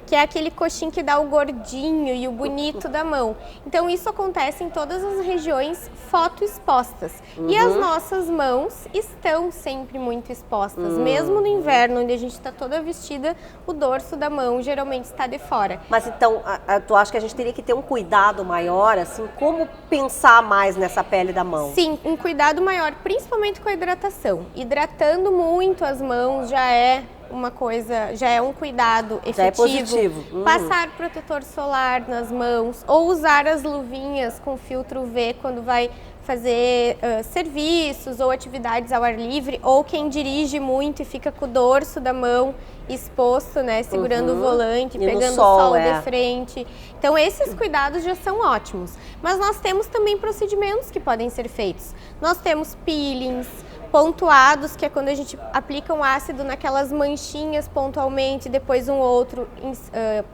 que é aquele coxim que dá o gordinho e o bonito da mão. Então isso acontece em todas as regiões fotoexpostas. E as nossas mãos estão sempre muito expostas, mesmo no inverno, onde a gente está toda vestida, o dorso da mão geralmente está de fora. Mas então, tu acha que a gente teria que ter um cuidado maior, assim, como pensar mais nessa pele da mão? Sim, um cuidado maior, principalmente com a hidratação. Hidratando muito as mãos já é uma coisa, já é um cuidado efetivo. Já é positivo. Passar protetor solar nas mãos ou usar as luvinhas com filtro UV quando vai fazer serviços ou atividades ao ar livre, ou quem dirige muito e fica com o dorso da mão exposto, né, segurando o volante, pegando o sol de frente. Então esses cuidados já são ótimos. Mas nós temos também procedimentos que podem ser feitos. Nós temos peelings pontuados, que é quando a gente aplica um ácido naquelas manchinhas pontualmente, depois um outro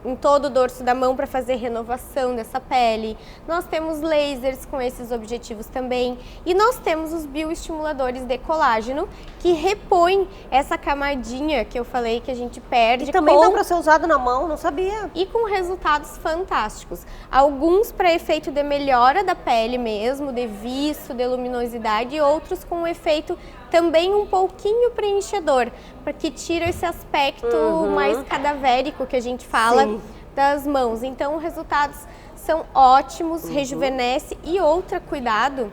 em todo o dorso da mão para fazer renovação dessa pele. Nós temos lasers com esses objetivos também. E nós temos os bioestimuladores de colágeno, que repõem essa camadinha que eu falei que a gente perde. E também dá para ser usado na mão, não sabia. E com resultados fantásticos. Alguns para efeito de melhora da pele mesmo, de viço, de luminosidade, e outros com efeito também um pouquinho preenchedor, porque tira esse aspecto mais cadavérico que a gente fala das mãos. Então, os resultados são ótimos, rejuvenesce. E outro cuidado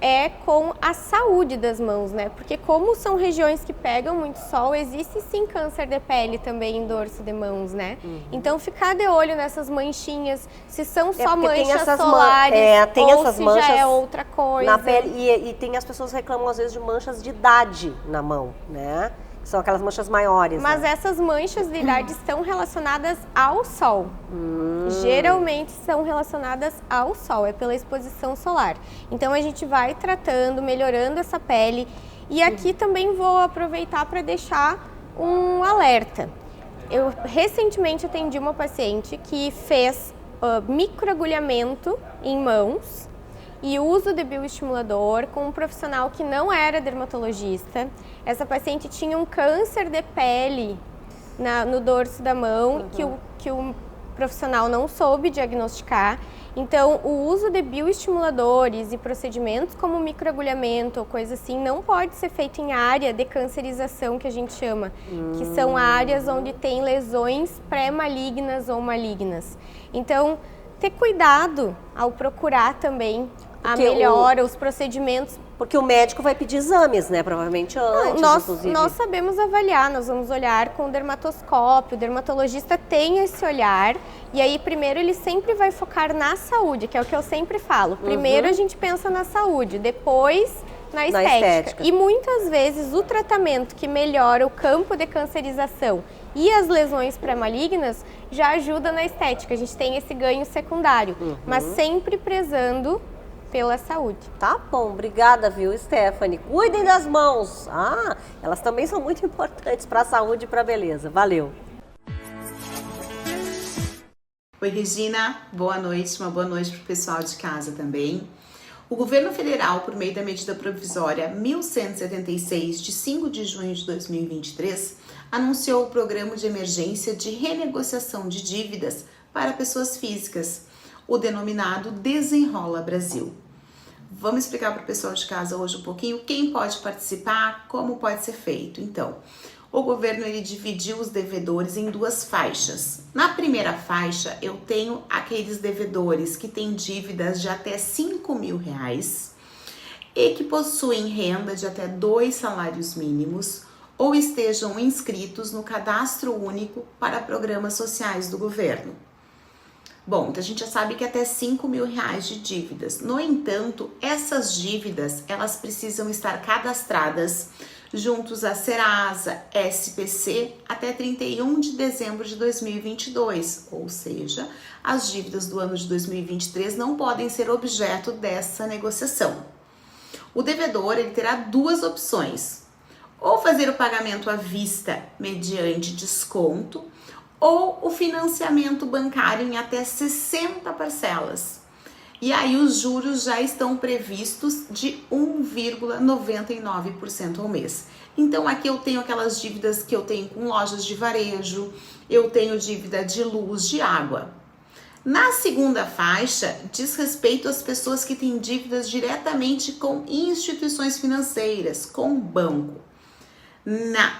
é com a saúde das mãos, né? Porque como são regiões que pegam muito sol, existe sim câncer de pele também em dorso de mãos, né? Então ficar de olho nessas manchinhas, se são só manchas solares tem ou essas se manchas já é outra coisa. Na pele, e tem as pessoas que reclamam às vezes de manchas de idade na mão, né? São aquelas manchas maiores. Mas né? essas manchas de idade estão relacionadas ao sol. Geralmente são relacionadas ao sol, é pela exposição solar. Então a gente vai tratando, melhorando essa pele. E aqui também vou aproveitar para deixar um alerta. Eu recentemente atendi uma paciente que fez microagulhamento em mãos e uso de bioestimulador com um profissional que não era dermatologista. Essa paciente tinha um câncer de pele no dorso da mão que o profissional não soube diagnosticar. Então, o uso de bioestimuladores e procedimentos como microagulhamento ou coisa assim não pode ser feito em área de cancerização, que a gente chama, que são áreas onde tem lesões pré-malignas ou malignas. Então, ter cuidado ao procurar também a melhora, os procedimentos. Porque o médico vai pedir exames, né? Provavelmente antes, inclusive. Nós sabemos avaliar, nós vamos olhar com o dermatoscópio, o dermatologista tem esse olhar, e aí primeiro ele sempre vai focar na saúde, que é o que eu sempre falo. Primeiro a gente pensa na saúde, depois na estética. E muitas vezes o tratamento que melhora o campo de cancerização e as lesões pré-malignas já ajuda na estética, a gente tem esse ganho secundário, mas sempre prezando pela saúde. Tá bom, obrigada, viu, Stephanie? Cuidem das mãos. Elas também são muito importantes para a saúde e para a beleza. Valeu. Oi, Regina. Boa noite. Uma boa noite para o pessoal de casa também. O governo federal, por meio da medida provisória 1176, de 5 de junho de 2023, anunciou o programa de emergência de renegociação de dívidas para pessoas físicas, o denominado Desenrola Brasil. Vamos explicar para o pessoal de casa hoje um pouquinho quem pode participar, como pode ser feito. Então, o governo ele dividiu os devedores em duas faixas. Na primeira faixa, eu tenho aqueles devedores que têm dívidas de até R$5.000 e que possuem renda de até 2 salários mínimos ou estejam inscritos no Cadastro Único para Programas Sociais do Governo. Bom, então a gente já sabe que até R$5.000 de dívidas. No entanto, essas dívidas, elas precisam estar cadastradas juntos à Serasa, SPC, até 31 de dezembro de 2022. Ou seja, as dívidas do ano de 2023 não podem ser objeto dessa negociação. O devedor, ele terá duas opções. Ou fazer o pagamento à vista mediante desconto, ou o financiamento bancário em até 60 parcelas. E aí os juros já estão previstos de 1,99% ao mês. Então aqui eu tenho aquelas dívidas que eu tenho com lojas de varejo, eu tenho dívida de luz, de água. Na segunda faixa, diz respeito às pessoas que têm dívidas diretamente com instituições financeiras, com banco.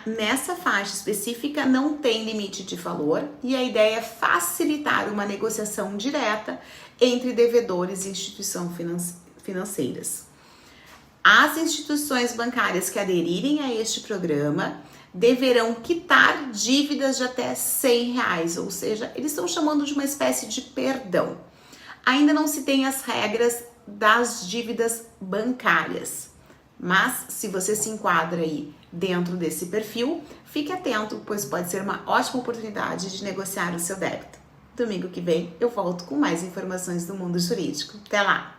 Nessa faixa específica não tem limite de valor e a ideia é facilitar uma negociação direta entre devedores e instituições financeiras. As instituições bancárias que aderirem a este programa deverão quitar dívidas de até R$100, ou seja, eles estão chamando de uma espécie de perdão. Ainda não se tem as regras das dívidas bancárias, mas se você se enquadra aí dentro desse perfil, fique atento, pois pode ser uma ótima oportunidade de negociar o seu débito. Domingo que vem eu volto com mais informações do mundo jurídico. Até lá!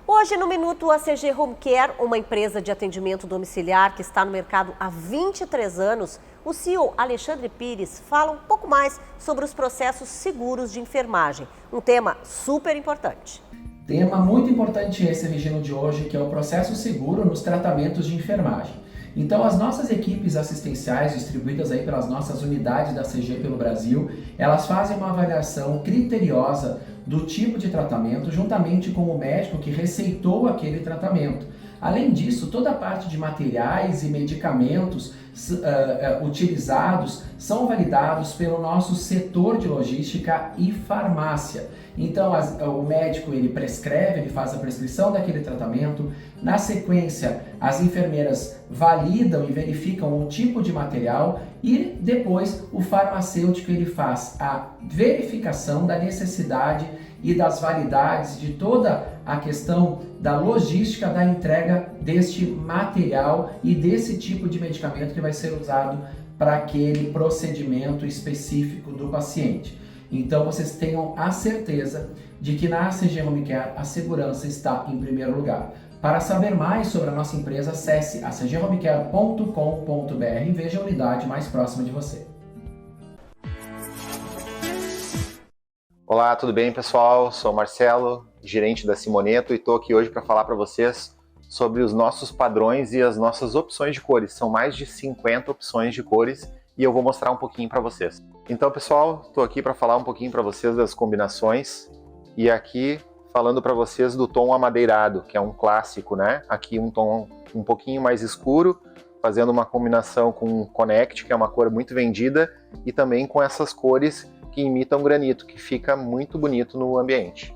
Hoje no Minuto ACG Home Care, uma empresa de atendimento domiciliar que está no mercado há 23 anos, o CEO Alexandre Pires fala um pouco mais sobre os processos seguros de enfermagem, um tema super importante. Tema muito importante esse, Regina, de hoje, que é o processo seguro nos tratamentos de enfermagem. Então, as nossas equipes assistenciais, distribuídas aí pelas nossas unidades da ACG pelo Brasil, elas fazem uma avaliação criteriosa do tipo de tratamento, juntamente com o médico que receitou aquele tratamento. Além disso, toda a parte de materiais e medicamentos utilizados são validados pelo nosso setor de logística e farmácia. Então, o médico ele prescreve, ele faz a prescrição daquele tratamento. Na sequência, as enfermeiras validam e verificam o tipo de material e depois o farmacêutico ele faz a verificação da necessidade e das validades de toda a questão da logística da entrega deste material e desse tipo de medicamento que vai ser usado para aquele procedimento específico do paciente. Então vocês tenham a certeza de que na ACG Home Care a segurança está em primeiro lugar. Para saber mais sobre a nossa empresa, acesse acghomecare.com.br e veja a unidade mais próxima de você. Olá, tudo bem, pessoal? Sou o Marcelo, gerente da Simoneto, e estou aqui hoje para falar para vocês sobre os nossos padrões e as nossas opções de cores. São mais de 50 opções de cores e eu vou mostrar um pouquinho para vocês. Então, pessoal, estou aqui para falar um pouquinho para vocês das combinações e aqui falando para vocês do tom amadeirado, que é um clássico, né? Aqui um tom um pouquinho mais escuro, fazendo uma combinação com o Connect, que é uma cor muito vendida, e também com essas cores que imitam granito, que fica muito bonito no ambiente.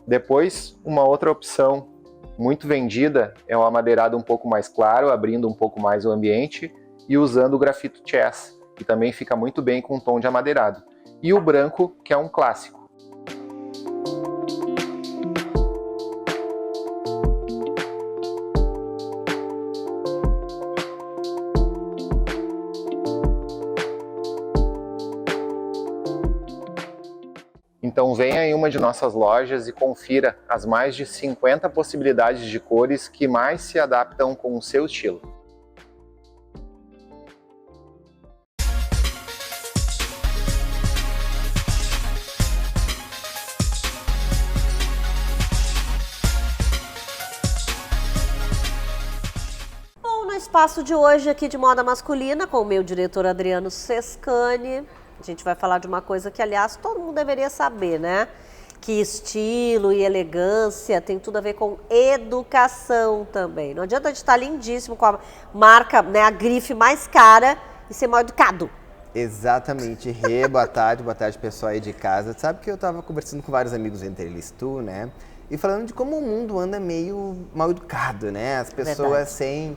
Depois, uma outra opção muito vendida é o amadeirado um pouco mais claro, abrindo um pouco mais o ambiente e usando o grafito chess, que também fica muito bem com o tom de amadeirado. E o branco, que é um clássico. Então venha em uma de nossas lojas e confira as mais de 50 possibilidades de cores que mais se adaptam com o seu estilo. Bom, no espaço de hoje aqui de moda masculina, com o meu diretor Adriano Sescani, a gente vai falar de uma coisa que, aliás, todo mundo deveria saber, né? Que estilo e elegância tem tudo a ver com educação também. Não adianta a gente estar lindíssimo com a marca, né, a grife mais cara e ser mal educado. Exatamente. Boa tarde pessoal aí de casa. Sabe que eu estava conversando com vários amigos, entre eles tu, né? E falando de como o mundo anda meio mal educado, né? As pessoas sem...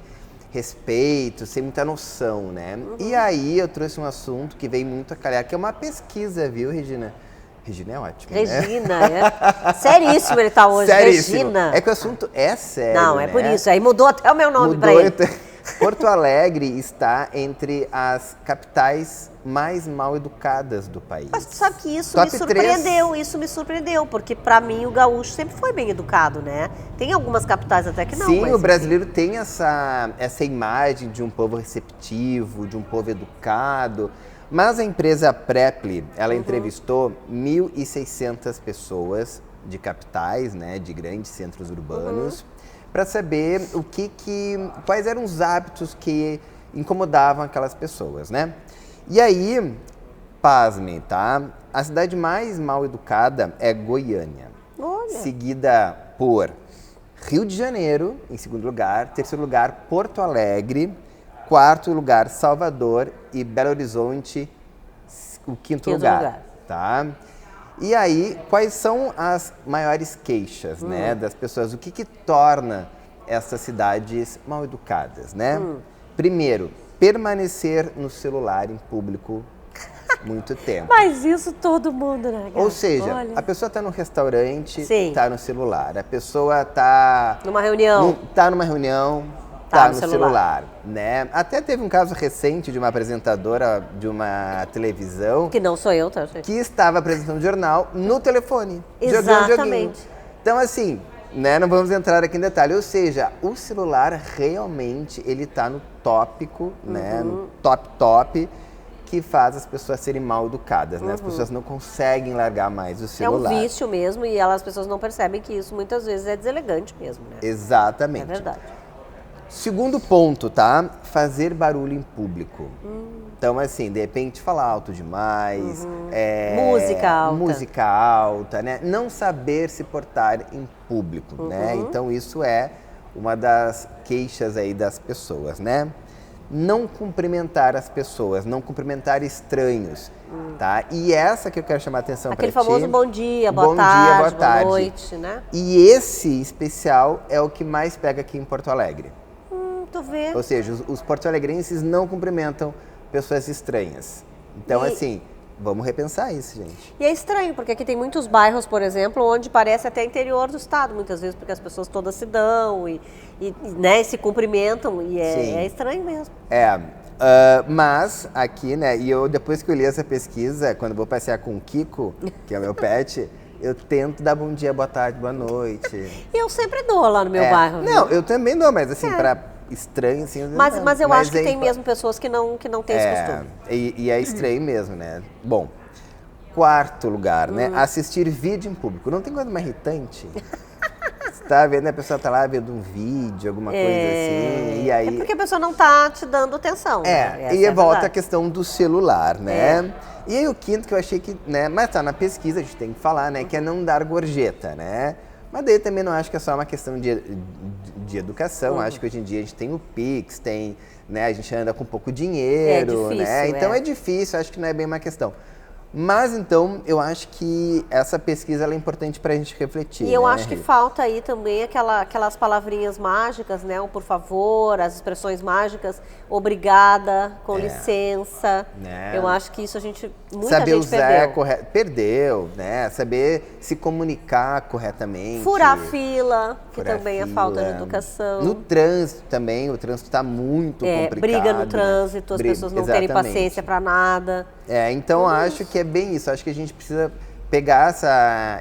respeito, sem muita noção, né? E aí eu trouxe um assunto que vem muito a calhar, que é uma pesquisa, viu, Regina? Regina é ótimo, Regina, é seríssimo ele tá hoje, Seríssimo. Regina. É que o assunto é sério, Não, é né? por isso, aí mudou até o meu nome para ele. Porto Alegre está entre as capitais mais mal educadas do país. Mas tu sabe que isso Top me surpreendeu, isso me surpreendeu, porque para mim o gaúcho sempre foi bem educado, né? Tem algumas capitais até que não. Sim, mas o brasileiro tem essa imagem de um povo receptivo, de um povo educado, mas a empresa Preply, ela entrevistou 1.600 pessoas de capitais, né, de grandes centros urbanos, para saber quais eram os hábitos que incomodavam aquelas pessoas, né? E aí, pasmem, tá? A cidade mais mal educada é Goiânia, seguida por Rio de Janeiro, em segundo lugar, terceiro lugar, Porto Alegre, quarto lugar, Salvador e Belo Horizonte, o quinto lugar, tá? E aí, quais são as maiores queixas, né, das pessoas? O que torna essas cidades mal educadas, né? Primeiro, permanecer no celular em público muito tempo. Mas isso todo mundo, né? Ou seja, a pessoa está no restaurante, está no celular. A pessoa está numa reunião, está no celular, né? Até teve um caso recente de uma apresentadora de uma televisão, que não sou eu, tá, gente? Que estava apresentando o jornal no telefone, jogando joguinho. Então, assim, né, não vamos entrar aqui em detalhe. Ou seja, o celular realmente ele está no tópico, né, no top, que faz as pessoas serem mal educadas, né? As pessoas não conseguem largar mais o celular. É um vício mesmo e as pessoas não percebem que isso muitas vezes é deselegante mesmo, né? Exatamente. É verdade. Segundo ponto, tá? Fazer barulho em público. Então, assim, de repente falar alto demais. Música alta, né? Não saber se portar em público, né? Então, isso é uma das queixas aí das pessoas, né? Não cumprimentar as pessoas, não cumprimentar estranhos, tá? E essa que eu quero chamar a atenção para ti. Aquele famoso bom dia, boa tarde, boa noite, né? E esse especial é o que mais pega aqui em Porto Alegre. Tu vê. Ou seja, os porto-alegrenses não cumprimentam pessoas estranhas. Então, assim, vamos repensar isso, gente. E é estranho, porque aqui tem muitos bairros, por exemplo, onde parece até interior do estado, muitas vezes, porque as pessoas todas se dão né, se cumprimentam, e é estranho mesmo. Mas aqui, né, e eu depois que eu li essa pesquisa, quando eu vou passear com o Kiko, que é o meu pet, eu tento dar bom dia, boa tarde, boa noite. E eu sempre dou lá no meu bairro. Não, eu também dou, mas assim, pra estranho, assim... Mas eu acho que tem mesmo pessoas que não têm esse costume. E é estranho mesmo, né? Bom, quarto lugar, né? Assistir vídeo em público. Não tem coisa mais irritante? Você tá vendo, a pessoa tá lá vendo um vídeo, alguma coisa assim, e aí... É porque a pessoa não tá te dando atenção, né? E volta a questão do celular, né? E aí o quinto que eu achei que, né? Mas tá na pesquisa, a gente tem que falar, né? Que é não dar gorjeta, né? Mas daí também não acho que é só uma questão de educação. Acho que hoje em dia a gente tem o Pix, né, a gente anda com pouco dinheiro, difícil, né? Então é difícil, acho que não é bem uma questão. Mas então eu acho que essa pesquisa ela é importante para a gente refletir. E eu acho que falta aí também aquelas palavrinhas mágicas, né? O por favor, as expressões mágicas, obrigada, com licença. Eu acho que isso muita saber gente usar perdeu. Perdeu, né? Saber se comunicar corretamente. Furar fila, que também é falta de educação. No trânsito também, o trânsito está muito complicado. Briga no trânsito, as pessoas não terem paciência para nada. Então acho que é bem isso. Acho que a gente precisa pegar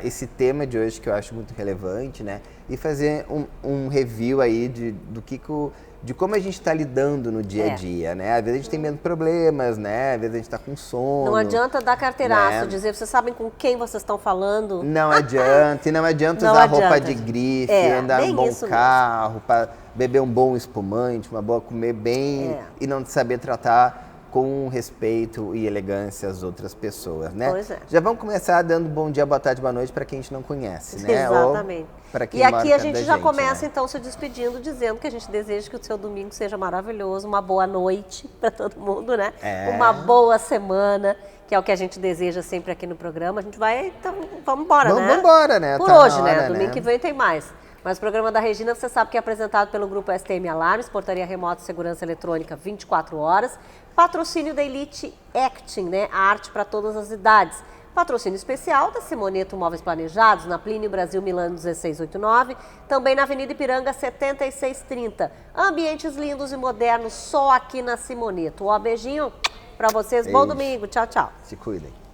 esse tema de hoje, que eu acho muito relevante, né? E fazer um review aí de como a gente está lidando no dia a dia, né? Às vezes a gente tem menos problemas, né? Às vezes a gente está com sono. Não adianta dar carteiraço, dizer, vocês sabem com quem vocês estão falando? Não adianta. E não adianta usar roupa de grife, andar num bom carro, para beber um bom espumante, comer bem e não saber tratar com respeito e elegância as outras pessoas, né? Pois é. Já vamos começar dando bom dia, boa tarde, boa noite para quem a gente não conhece, né? Exatamente. E aqui a gente já começa então se despedindo, dizendo que a gente deseja que o seu domingo seja maravilhoso, uma boa noite para todo mundo, né? Uma boa semana, que é o que a gente deseja sempre aqui no programa. A gente vai, então, vamos embora, né? Vamos embora, né? Por hoje, né? Domingo que vem tem mais. Mas o programa da Regina, você sabe que é apresentado pelo Grupo STM Alarmes, Portaria Remota e Segurança Eletrônica 24 horas. Patrocínio da Elite Acting, né? A arte para todas as idades. Patrocínio especial da Simoneto Móveis Planejados, na Plínio Brasil Milano 1689, também na Avenida Ipiranga 7630. Ambientes lindos e modernos só aqui na Simoneto. Ó, beijinho para vocês, bom domingo, tchau, tchau. Se cuidem.